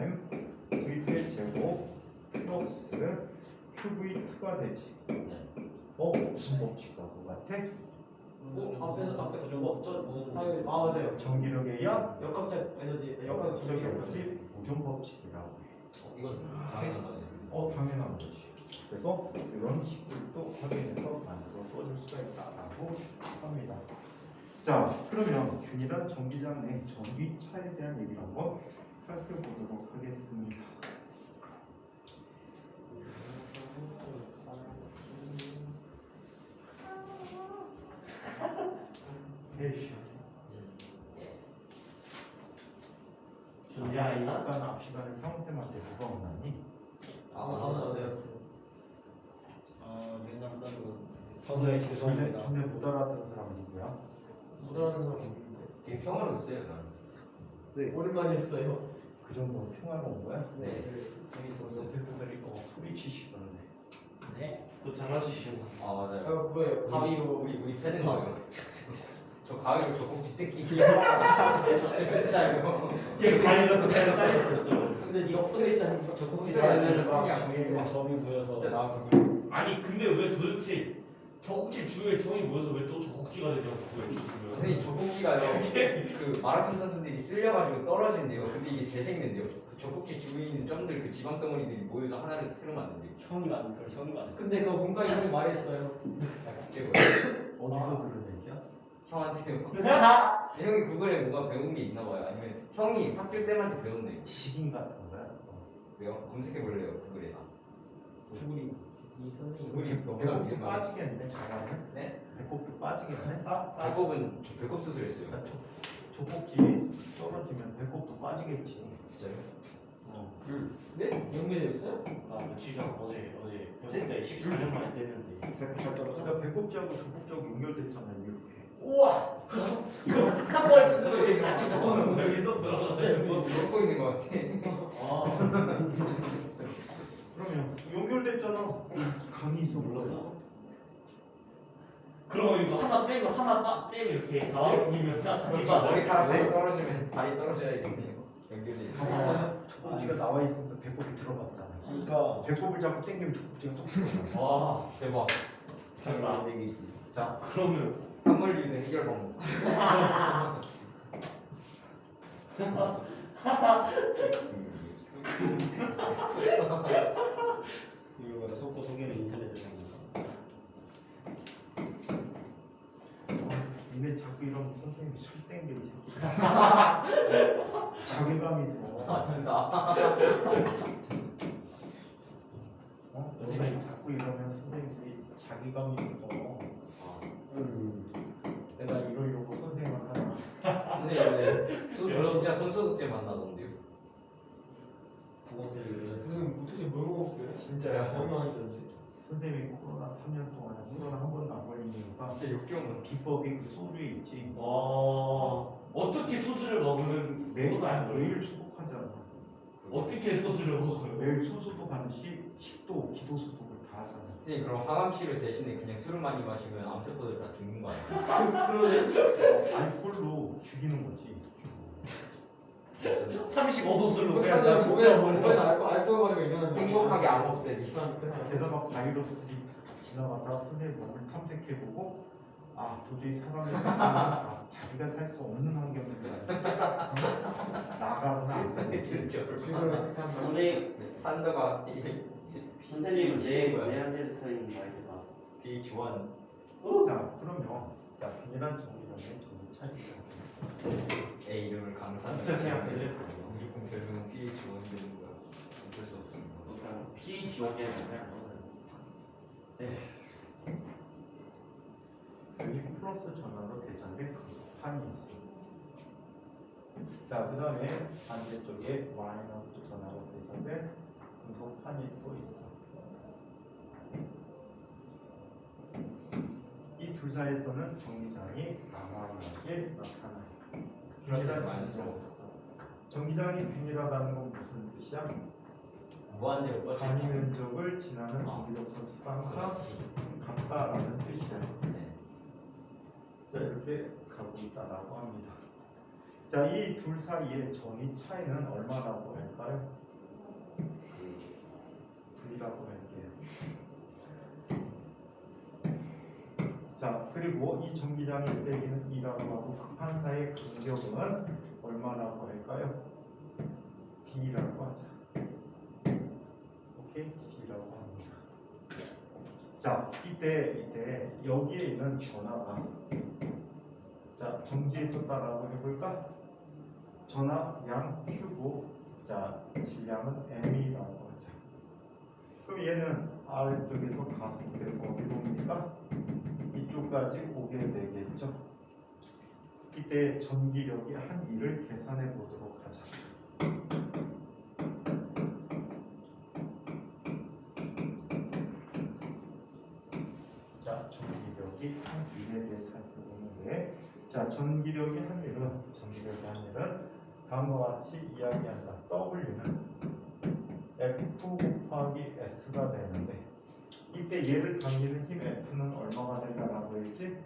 v2의 제곱 플러스 qv2가 되지. 무슨 법칙하고 같아? 앞에서 좀 맞아요. 전기력에 의한 역학적 에너지, 역학적 저기 전기력. 역시 보존 법칙이라고 해. 이건 당연한 거네. 당연한 거지. 그래서 이런 식으로 확인해서 만들어 써줄 수가 있다라고 합니다. 자, 그러면 균일한 전기장 내 전기차에 대한 얘기를 한번 살펴보도록 하겠습니다. 에이씨. 준비가 있나? 아까 앞 시간에 성쌤한테 누가 혼났니? 없어요. 맨날 한다고 선생님 죄송합니다. 전에 못 알아듣는 사람 누구야? 못 알아듣는 사람 없는데. 되게 평화로웠어요, 난. 오랜만이었어요. 그 정도로 평화로운 거야? 네. 재밌었어. 옆에서 소리 치시던데. 네. 또 장난치시고. 아 맞아요. 그거예요. 가위로 우리 패는 거예요. 저 가위로 저 꼭지 뜯기. 진짜 이거. 얘 가리는 그냥 딸수 있어요. 근데 네가 헛소리했잖아. 저 꼭지 헛소리 안 잘하는 해서 거. 신기 안 쓰고. 점이 보여서 진짜 나왔고. 아니 근데 왜 도대체 저 꼭지 주위에 정이 모여서 왜 또 저 꼭지가 되죠? 그거 주면. 선생님 저 꼭지가요. 그 마라톤 선수들이 쓸려가지고 떨어진대요. 근데 이게 재생된대요. 저 꼭지 주위에 있는 점들 그 지방 덩어리들이 모여서 하나를 새로 만든대요. 형이 만든 걸 형이 만든. 근데 그거 문과 이분이 말했어요. 어디서 들은 얘기야? 형한테요. 형이 구글에 뭔가 배운 게 있나 봐요. 아니면 형이 학교 쌤한테 배웠네요. 지긴 같은 거야? 왜요? 검색해 볼래요 구글에. 구글이 이 선생님. 구글이 너보다 배꼽도 미는 거. 빠지겠네, 잘하면? 네? 배꼽도 빠지겠네? 배꼽은 저 배꼽 수술했어요. 그러니까 족복지 떨어지면 배꼽도 빠지겠지. 진짜요? 네? 연결되어 있어요? 나 며칠 전 어제 배고프다 14년 만에 뗐는데. 배꼽 잘 떨어져. 그러니까 배꼽지하고 족복지하고 연결됐잖아요, 이렇게. 우와. 이거 한 번에 뜯어 이렇게 같이 넣어놓은 거 여기서 들어가서 뭐 들고 있는 것 같아. 아. 그러면 연결됐잖아. 강이 있어 몰랐어? 그럼 이거 하나 빼고 하나 빼고 이렇게 잡아당기면 그냥 같이 빠져. 머리카락 네. 떨어지면 다리 떨어져야겠네요. 연결이. 족구지가 나와 있으니까 배꼽이 들어갔잖아. 그러니까 배꼽을 잡고 당기면 족구지가 쏙 들어가. 와 대박. 장난. 얘기지. 자, 그러면 한물리는 해결 방법. 이거 뭐야? 속고 속이는 인터넷 세상인가? 니네 자꾸 이러면 선생님이 술 땡겨 이 새끼. 자괴감이 들어. 맞습니다. 선생님 자꾸 이러면 선생님들이 자괴감이 들어. 내가 이러려고 선생님을 하나. 근데 소주 진짜 손소독 때 만나던데요. 국어쌤이 무슨 도대체 뭘 먹었어요? 진짜요? 얼마나 선생님이 코로나 3년 동안 코로나 한 번도 안 걸린 이유가 진짜 역겨운 비법이 그 소주에 있지. 와 어떻게 소주를 먹으면 그건 안 걸려? 매일 소독하잖아. 어떻게 소주를 먹어요? 매일 소독하듯이 식도, 기도 소독을 다 하잖아. 선생님 그럼 항암 치료 대신에 그냥 술을 많이 마시면 암세포들 다 죽는 거 아니에요? 그러네. 알코올로 죽이는 거지. 35도술로 그냥 그냥 나 진짜 몸에서 몰라. 알코올 마시고 일어나는 거 행복하게 암 없애기. 게다가 바이러스들이 지나가다가 선생님 몸을 탐색해보고 아 도저히 사람의 생명은 자기가 살 수 없는 환경인데 나가거나 안 되는 그렇죠. 선생님, 산더가 선생님 제 네안데르탈인 말이다. pH 1. 자 그러면 자 균일한 정리라는 정리 차이죠. 애 이름을 강산. 진짜 생각해요. 무조건 결승은 pH 1 되는 거야. 어쩔 수 없습니다. 그냥 pH 원이야 그냥. 여기 플러스 전화로 대전된 금속판이 있어. 자, 그 다음에 반대쪽에 마이너스 전화로 대전된 금속판이 또 있어. 이 둘 사이에서는 정기장이 나만하게 나타나. 플러스에서 마이너스로 먹었어. 정기장이 균일하다는 건 무슨 뜻이야? 무한대로 뻗쳐. 단위 면적을 지나는 정기적 선수가 항상 같다라는 뜻이야. 네. 자, 이렇게 가고 있다라고 합니다. 자, 이 둘 사이의 전위 차이는 얼마라고 할까요? V라고 할게요. 자, 그리고 이 전기장의 세기는 E라고 하고 극판사의 간격은 얼마라고 할까요? D라고 하자. 오케이? D라고 합니다. 자, 이때 여기에 있는 전하가 자, 정지에 있었다라고 해볼까? 전하 양 Q고 자, 질량은 M이라고 하자. 그럼 얘는 아래쪽에서 가속돼서 어디로 옵니까? 이쪽까지 오게 되겠죠. 이때 전기력이 한 1을 계산해 보도록 하자. 자, 전기력이 한 1에 대해 살펴보는데 자, 전기력이 한 1은 다음과 같이 이야기한다. W는 F 곱하기 S가 되는데 이때 얘를 당기는 힘 F는 얼마가 된다라고 했지?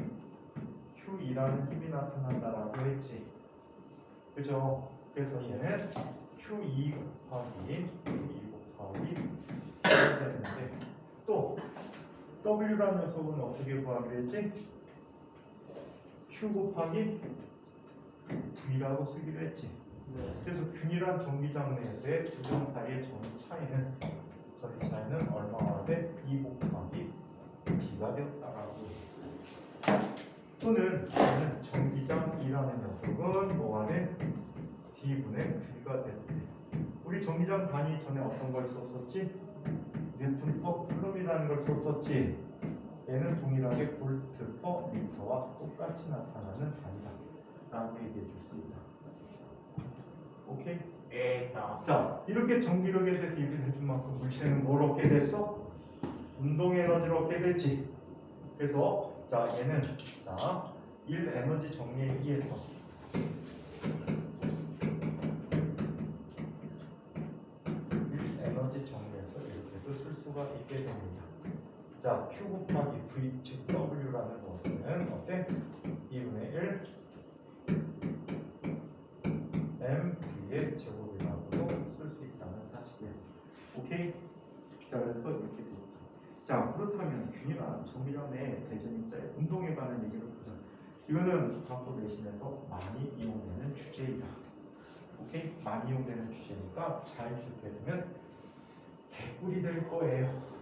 Q2라는 힘이 나타난다라고 했지. 그죠? 그래서 얘는 Q2 곱하기 Q가 되는데 또 W라는 녀석은 어떻게 구하기로 했지? Q 곱하기 V라고 쓰기로 했지. 그래서 균일한 전기장 내에서의 두 점 사이의 전위 차이는 얼마가 돼? E 곱하기 D가 되었다라고. 또는 전기장 E라는 녀석은 뭐가 돼? D분의 V가 됐대. 우리 전기장 단위 전에 어떤 걸 썼었지? 뉴턴/쿨 쿨럼이라는 걸 썼었지. 얘는 동일하게 볼트 퍼 미터와 똑같이 나타나는 단위다 라고 얘기해 줄 수 있다. 오케이? 에따. 자, 이렇게 전기력에 대해서 얘기를 해준 만큼 물체는 뭘 얻게 됐어? 운동 에너지를 얻게 됐지. 그래서 자, 얘는 자, 1 에너지 정리에 의해서 에너지 정리해서 이렇게도 수가 있게 됩니다. 자, Q 곱하기 V 즉 W라는 것은 어때? 2분의 1 MV의 제곱이라고도 쓸 수 있다는 사실이에요. 오케이? 자, 그래서 이렇게 됩니다. 자, 그렇다면 균이나 정밀함의 대전입자의 운동에 관한 얘기를 보자. 이거는 과거 대신해서 많이 이용되는 주제이다. 오케이? 많이 이용되는 주제니까 잘 듣게 되면 개꿀이 될 거예요.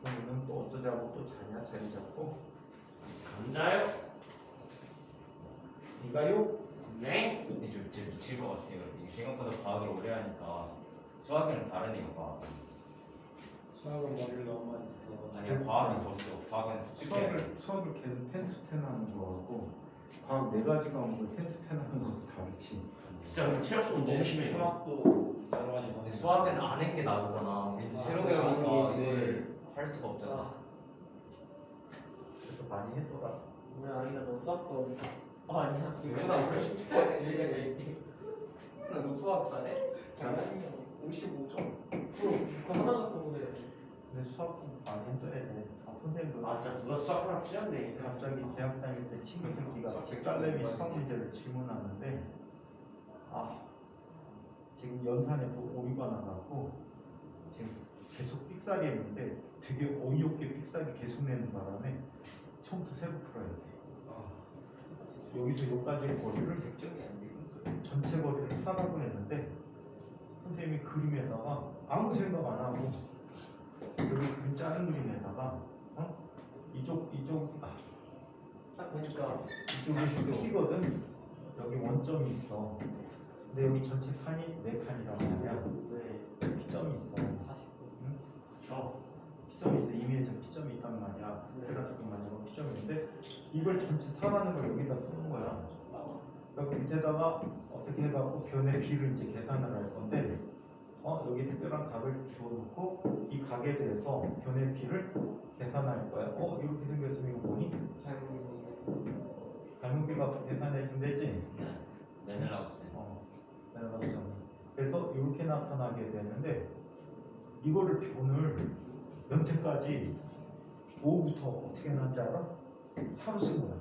그러면 또 어쩌자고 또 자냐 자리 잡고 감자요? 이가요? 네. 근데 좀 진짜 미칠 것 같아요. 이게 생각보다 과학을 오래 하니까 수학이랑 다르네요. 과학. 수학은 머리를 너무 많이 써. 아니야 과학이 더 써. 과학은 습득해. 수학을 계속 10to 10 하는 거하고 과학 4가지 과목을 10to 10 하는 거하고 다르지. 진짜 근데 체력 수업 너무 심해요. 수학도 여러 가지 근데 수학은 안 한 게 나오잖아. 우리 새로 배우니까 이걸 할 수가 없잖아. 그래서 많이 했더라. 우리 아니가 너 수학도 아니야. 왜 나 나 여기가 제일 나너 수학 잘해? 장난이야. 55점. 그거 하나 갖고 그래. 근데 수학 좀 많이 해줘야 돼. 선생님도 아 진짜 누가 수학 하나 틀렸네. 갑자기 대학 다닐 때 친구 새끼가 제 딸내미 수학 문제를 질문하는데 지금 연산에서 오류가 나갖고 지금 계속 삑사리 했는데 되게 어이없게 삑사리 계속 내는 바람에 처음부터 새로 풀어야 돼. 여기서 여기까지의 거리를 100점이 안 되고 전체 거리를 4라고 했는데 선생님이 그림에다가 아무 생각 안 하고 여기 그림 짜는 그림에다가 이쪽 딱 보니까 이쪽이 T거든. 여기 원점이 있어. 근데 여기 전체 칸이 4칸이란 말이야. 네. P점이 있어. 49. 저 P점이 있어. 이미에서 P점이 있단 말이야. 네. 그래가지고 만약에 P점이 있는데 이걸 전체 4라는 걸 여기다 쓰는 거야. 그러니까 밑에다가 어떻게 해갖고 변의 B를 이제 계산을 할 건데 여기 특별한 각을 주어놓고 이 각에 대해서 변의 B를 계산할 거야. 이렇게 생겼으면 이거 뭐니? 발목비가 계산해 주면 되지? 네. 메넬라우스. 그래서 이렇게 나타나게 되는데 이거를 오늘 연태까지 5부터 어떻게 나는지 알아? 4로 쓴 거야.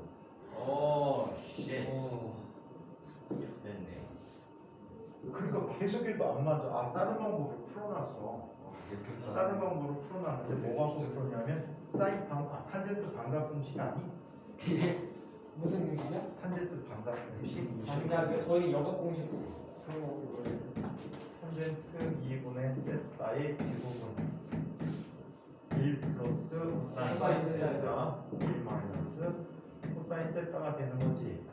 오 쉣. 됐네. 그러니까 계속 해도 안 맞아. 다른 방법을 풀어놨어. 다른 방법으로 풀어놨는데 뭐가 풀었냐면 탄젠트 반각 공식 아니? 무슨 공식이야? 탄젠트 반각 공식. 반작이요? 저희 역학 공식 그런 거 배워요. 탄젠트 2분의 세타의 제곱은 1 플러스 코사인 세타 1 마이너스 코사인 세타가 되는 거지.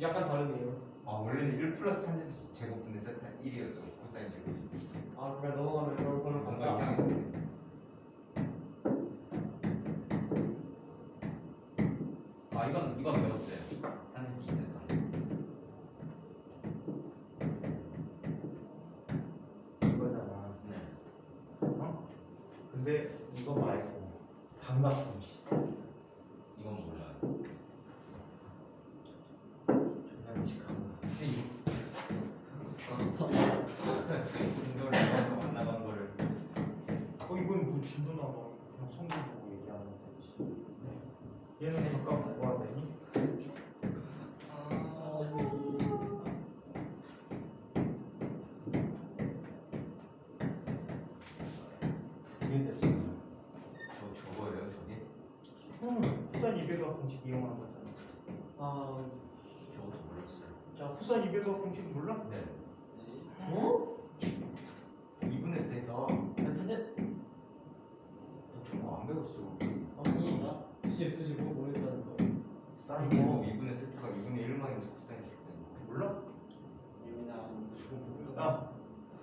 약간 다르네요. 원래는 1 플러스 탄젠트 제곱분의 세타 1이었어. 코사인 제곱. 그러니까 넘어가면 그걸 뭔가 이상했는데. 이건 배웠어요. 탄젠트 2세타. 이거잖아. 네. 근데 이거 말고 반각 공식. 이건 몰라요. 존나 무식한 거. 진도를 만나간 거를. 이건 뭐 진도 나와. 그냥 성질 보고 얘기하는 거지. 얘는 각각 뭐가 되니? 이게 됐지. 저거예요, 저게? 후산 200각 공식 이용하는 거잖아. 저것도 몰랐어요. 후산 200각 공식 몰라? 네. 어? 2분의 세타. 근데 저거 안 배웠어. 아니 도대체 뭐 모르겠다는 거. 사인 제곱 2분의 세타가 2분의 1 마이너스 코사인 제곱. 몰라? 예민한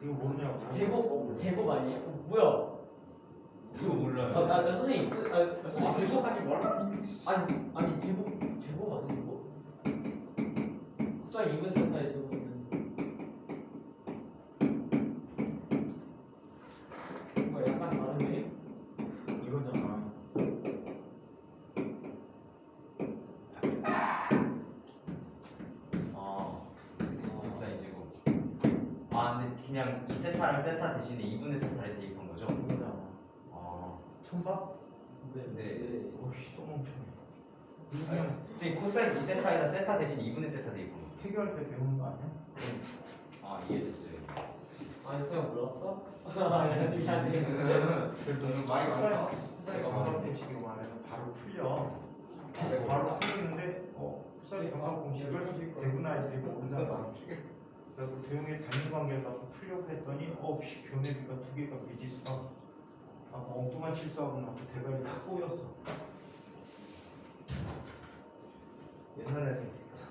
이거 모르냐고. 제곱 아니에요? 뭐야? 이거 몰라요. 나 선생님 선생님 제곱까지 몰라? 아니 제곱 아니에요 이거? 코사인 2분의 세타의 제곱은 이거 약간 다르네. 이거잖아. 코사인 제곱. 그냥 2세타랑 세타 대신에 2분의 세타를 대입한 거죠? 그거잖아. 아, 처음 봐? 네. 오씨 또 멍청해. 지금 코사인 2세타에다 세타 대신 2분의 세타 대입한 거. 태교할 때 배우는 거 아니야? 아, 이해됐어요. 아니 소영 몰랐어? 아니 미안해. 너무 많이 많다. 푸사리 감각 공식이 말하면 바로 풀려. 바로 풀리는데 푸사리 감각 공식을 대구나 있으니까 모르잖아. 그래서 도형의 단위 관계를 갖고 풀려고 했더니 교내비가 두 개가 미지수가 엉뚱한 실수하고 나서 대가리가 꼬였어. 옛날에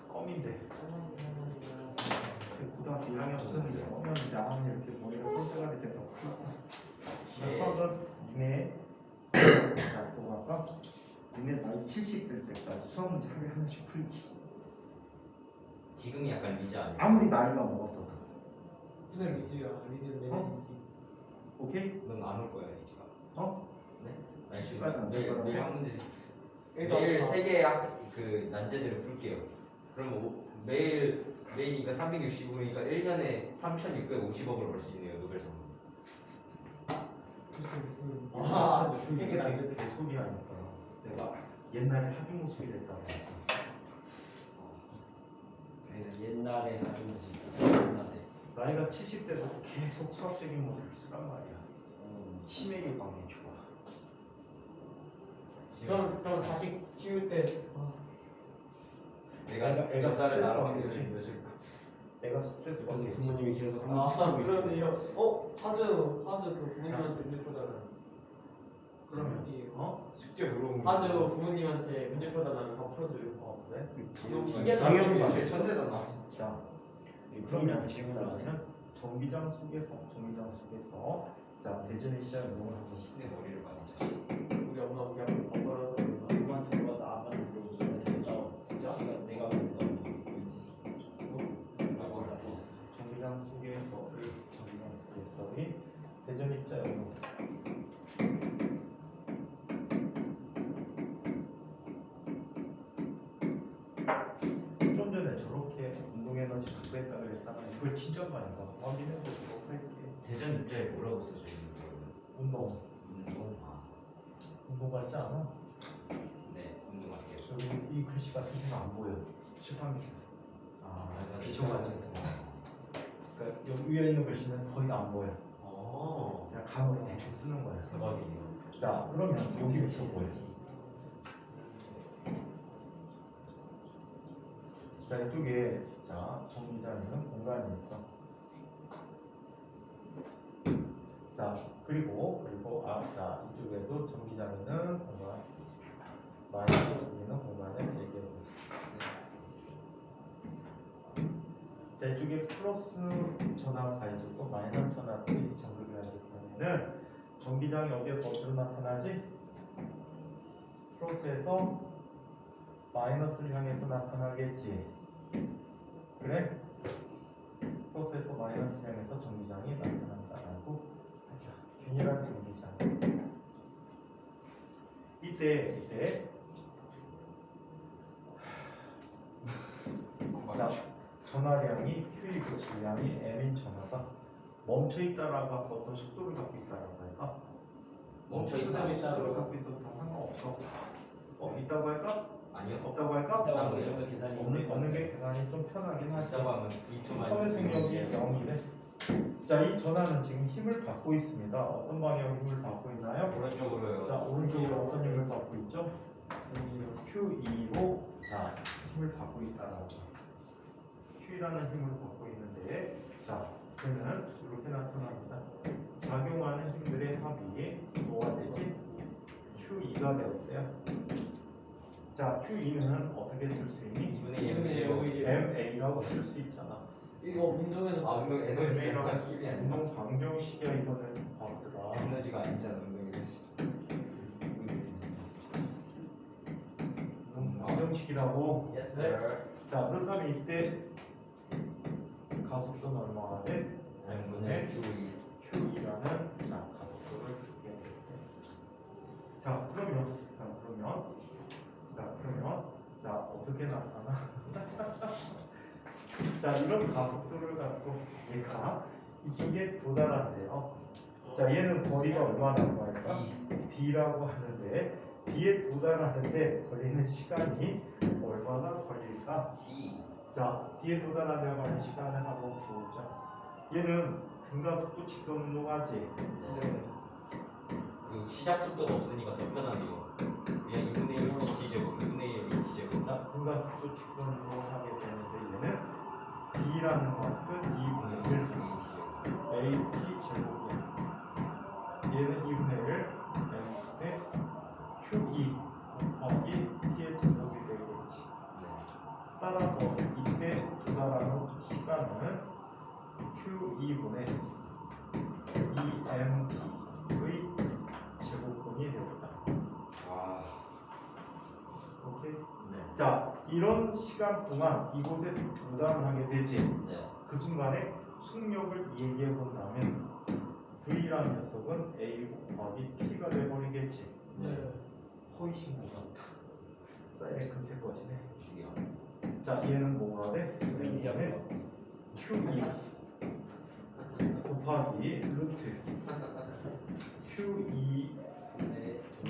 껌인데 고등학교 1학년 오는데 껌이면 이제 아무리 이렇게 머리가 꼴대가리 돼서 수학은 니네 또 갈까? 니네 나이 70 될 때까지 수학 문제 하루에 하나씩 풀기. 지금이 약간 리즈 아니에요? 아무리 나이가 먹었어도. 무슨 리즈야? 리즈는 내년이지. 오케이? 넌 안 올 거야, 리즈가. 어? 네? 70까지 안 될 내일 거라고? 내일 한 문제. 일단 매일 없어. 3개의 그 난제들을 풀게요. 그럼 매일이니까 365니까 1년에 3,650억을 벌 수 있네요, 노벨상. 무슨 그게 되게 안 돼. 개소리 하니까 내가 옛날에 하주 모습이 됐다고 했어. 옛날에 아주 뭐지 옛날에 나이가 70대도 계속 수학적인 모델을 쓰란 말이야. 치매 예방에 좋아. 그럼 자식 키울 때 내가 애가 몇 살에 스트레스 나가게 받는 되면 거지. 몇일 애가 스트레스 그래서 받는 부모님이 계속 아 한번 치고 있어요. 그러네요. 하주 그 부모님한테 문제 풀어달라는. 그러면 숙제 물어보면 하주 부모님한테 문제 풀어달라면 다 풀어줘요. 네? 너무 신기하잖아. 당연히 제일 천재잖아. 자, 그러면 질문을 하네. 그러면 정기장 속에서 자 대전의 시작 운동을 하고 신의 머리를 많이 우리 아빠라서 그런가? 누구한테 물어봤다 아빠는 물어보고 싸워. 진짜 내가 그런다. 왠지. 나고 다 틀렸어. 정기장 속에서의 대전 입자 운동. 좀 전에 저렇게 운동 에너지 갖고 했다 그랬잖아. 이걸 진짜 많이 봐. 확인해보고 할게. 대전 입자에 뭐라고 써져 있는 운동. 운동. 아, 운동 같지 않아? 네, 운동할게요. 여기 이 글씨가 사실 안 보여. 칠판 밑에서. 맞아. 기초가 그러니까 여기 위에 있는 글씨는 거의 안 보여. 그냥 감으로 대충 쓰는 거야. 대박이네요. 자, 그러면 여기부터 보여. 자, 이쪽에 정기장에는 공간이 있어. 자, 그리고 자, 이쪽에도 정기장에는 공간, 마이너스 있는 공간을 얘기해 보자. 자, 이쪽에 플러스 전압 가해지고 마이너스 전압이 전극이 가해질 경우에는 전기장이 어디에서 어디로 나타나지? 플러스에서 마이너스를 향해서 나타나겠지. 그래? 플러스에서 마이너스를 향해서 전기장이 나타난다라고 하자. 균일한 전기장. 이때 자, 전하량이 Q이고 질량이 M인 전하가 멈춰있다라고 하고 어떤 속도를 갖고 있다라고 할까? 멈춰있다. 속도를 갖고 있어도 다 상관없어. 있다고 할까? 아니요. 없다고 할까? 있다고 이런 거 계산이 없는 게 계산이 좀 편하긴 하지. 있다고 하면 2초만. 처음에 속력이 0이래. 자, 이 전하는 지금 힘을 받고 있습니다. 어떤 방향으로 힘을 받고 있나요? 오른쪽으로요. 자, 오른쪽으로 어떤 힘을 받고 있죠? Q2로 자, 힘을 받고 있다라고. Q라는 힘을 받고 있는데, 자, 그러면 이렇게 나타납니다. 작용하는 힘들의 합이 뭐가 되지? Q2가 되었대요. 자, Q2는 어떻게 쓸 수 있니? 2분의 1 MA라고 쓸 수 있잖아. 이거 운동에는 운동 에너지가 힘이 아니라 운동 방정식이야 이거는 바보들아. 에너지가 아니잖아, 운동 에너지. 운동 방정식이라고. Yes, sir. 자, 그렇다면 이때 가속도는 얼마가 돼? M분의 Q2라는 자, 가속도를 두게 돼. 자, 그러면 어떻게 나타나? 자, 이런 가속도를 갖고 얘가 이쪽에 도달한대요. 자, 얘는 거리가 얼마나 할까? D라고 하는데 D에 도달하는데 걸리는 시간이 얼마나 걸릴까? 자, D에 도달하려고 하는 시간을 한번 보자. 얘는 등가 속도 직선 운동하지. 네. 그 시작 속도가 없으니까 더 편하네요. 그냥 2분의 1 H제곱, 2분의 1 H제곱. 자, 등가 속도 직선 운동을 하게 되는데 얘는 D라는 것은 2분의 1 H제곱. AT 제곱이야. 얘는 2분의 1 M분의 QE 곱하기 T의 제곱이 되겠지. 따라서 이때 도달하는 시간은 Q2분의 2MT의 제곱분이 되겠다. 와. 오케이? 네. 자, 이런 시간 동안 이곳에 도달하게 되지. 네. 그 순간에 속력을 얘기해 본다면 V라는 녀석은 A 곱하기 T가 돼버리겠지. 네. 호이신 것 같다. 사이렌 금세 꺼지네. 중요. 자, 얘는 뭐가 돼? 민지야. 얘는 Q2 곱하기 루트 Q2분의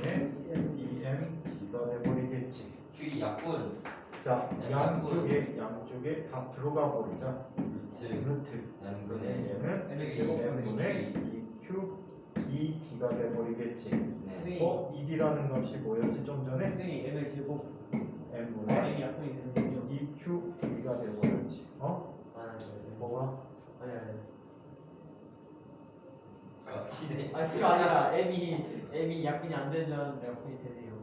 EMD가 돼버리겠지. Q2 약분. 자, 네, 양쪽에 다 들어가 버리자. 루트 루트 M분의 얘는 M의 제곱. M분의 2Q 2D가 돼버리겠지. 네. ED라는 값이 뭐였지 좀 전에? 선생님 M의 제곱 M분의 M이 약분이 되는군요. 2Q D가 돼버렸지. 뭐가? 값이네. 아니 그게 아니라 M이 약분이 안 되는 줄 알았는데 약분이 되네요.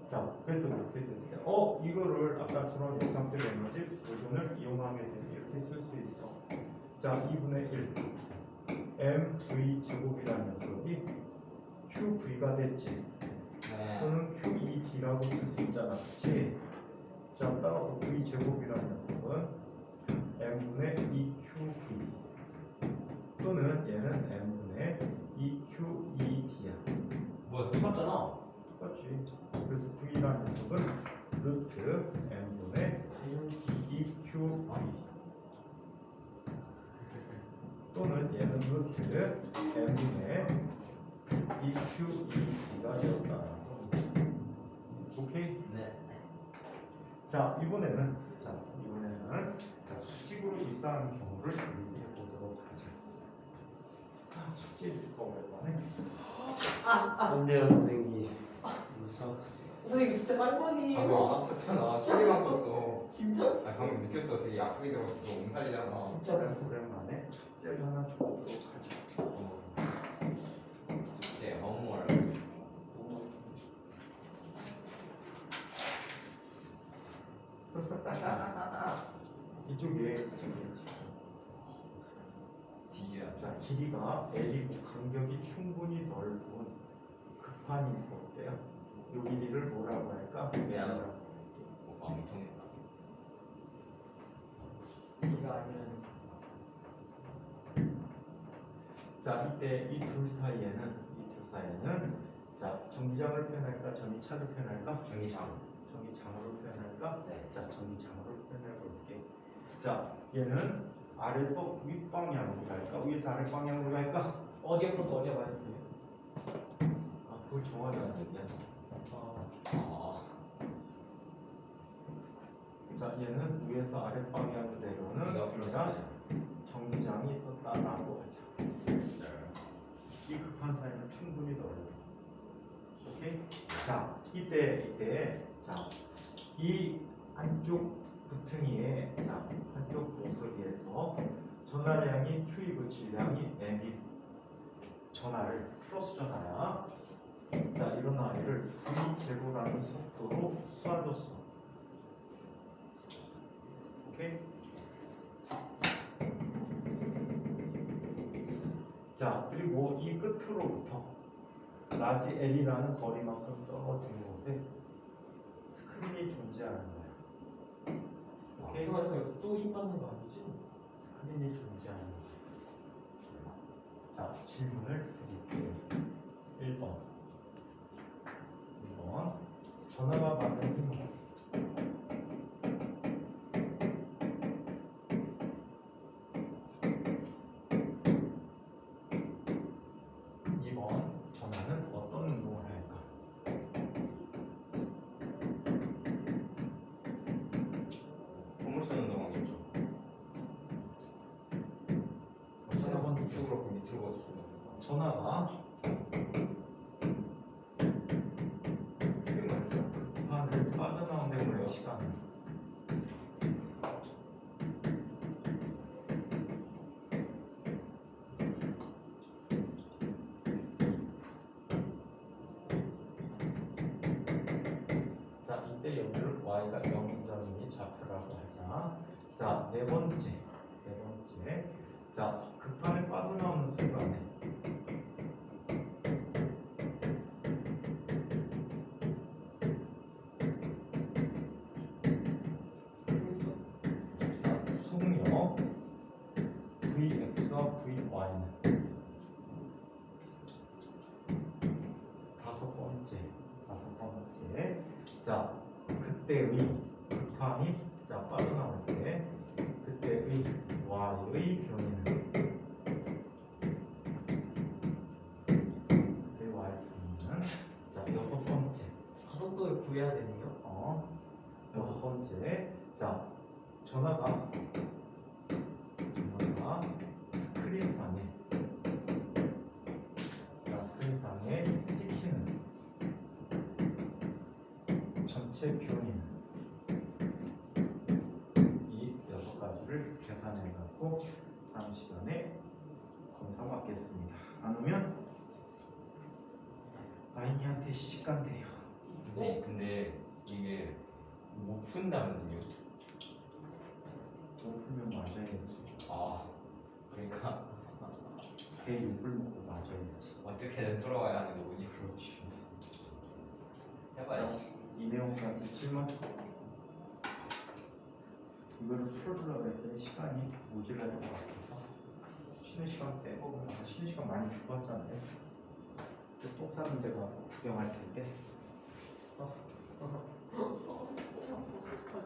자, 그래서 이렇게 됩니다. 이거를 아까처럼 역학적 에너지 보존을 이용하게 되면 이렇게 쓸 수 있어. 자, 2분의 1 MV 제곱이라는 녀석이 QV가 됐지. 네. 또는 QED라고 쓸 수 있잖아, 그렇지? 자, 따라서 V 제곱이라는 녀석은 M분의 2QV 또는 얘는 M분의 2QED야. 뭐야? 똑같잖아. 똑같지. 그래서 V라는 녀석은 루트 M분의 2QV 또는 얘는 루트 M분의 2QED가 되었다. 오케이? 네. 자, 이번에는 수직으로 입사하는 경우를 얘기해 보도록 하자. 수직 오랜만에. 안돼요 선생님. 무서워. 선생님 진짜 쌀뻔이에요. 방금 안 아팠잖아. 소리만 컸어. 진짜? 아 방금 느꼈어. 되게 아프게 들어갔어. 너 몸살이잖아. 진짜 오랜만에 숙제를 하나 줘보도록 하자. 숙제 홈월. 이쪽에 뒤지야. 자, 길이가 L이고 간격이 충분히 넓은 급판이 있었대요. 이 길이를 뭐라고 할까? 왜요? 마음이 통했다. 이가 아니면 자, 이때 이 둘 사이에는 자, 전기장을 표현할까? 전기차를 표현할까? 전기장. 전기장으로 표현할까? 네. 자, 전기장으로 표현해 볼게. 자, 얘는 아래서 윗방향으로 갈까? 위에서 아래 방향으로 갈까? 어디에 플러스 어디에 마이너스예요? 아, 그걸 정하자는 얘기야. 아. 자, 얘는 위에서 아래 방향으로 내려오는 이거 플러스. 전기장이 있었다라고 하자. 이 급한 사이는 충분히 넓어. 오케이? 자, 이때 자, 이 한쪽 부퉁이에 자, 한쪽 모서리에서 전하량이 Q이고 질량이 M이 전하를 플러스 전하야. 자, 이런 아이를 V0라는 속도로 쏴줬어. 오케이? 자, 그리고 이 끝으로부터 라지 L이라는 거리만큼 떨어진 곳에 스크린이 존재하는 거야. 오케이? 그래서 여기서 또 힘 받는 거 아니죠? 스크린이 존재하는 거야. 자, 질문을 드릴게요. 1번. 전화가 받는 힘은 전화가 그게 뭐였어? 급판을 빠져나오는 데 걸린 시간. 자, 이때 여기를 y가 0점이 좌표라고 하자. 자, 네 번째. 자, 급판을 빠져나오는 순간에 자, 속력 vx와 vy는 다섯 번째. 자, 그때의 급판이 자 빠져나올 때 그때의 y의 변이는 그때의 y 변이는 자 여섯 번째. 가속도를 구해야 되네요. 여섯 번째. 자 전화가 스크린상에 찍히는 전체 표현 이 여섯 가지를 계산해 갖고 다음 시간에 검사받겠습니다. 안 오면 아이한테 시집간대요. 선생님 근데 이게 못 푼다면요? 못 풀면 맞아야지. 아 그러니까 개 욕을 먹고 맞아야지. 어떻게든 풀어와야 하는 거군요. 그렇지. 해봐야지. 이 내용까지 질문. 이거를 풀으려고 했더니 시간이 모자랄 것 같아서 쉬는 시간 빼고 쉬는 시간 많이 죽었잖아요. 또 사는 데가 구경할 텐데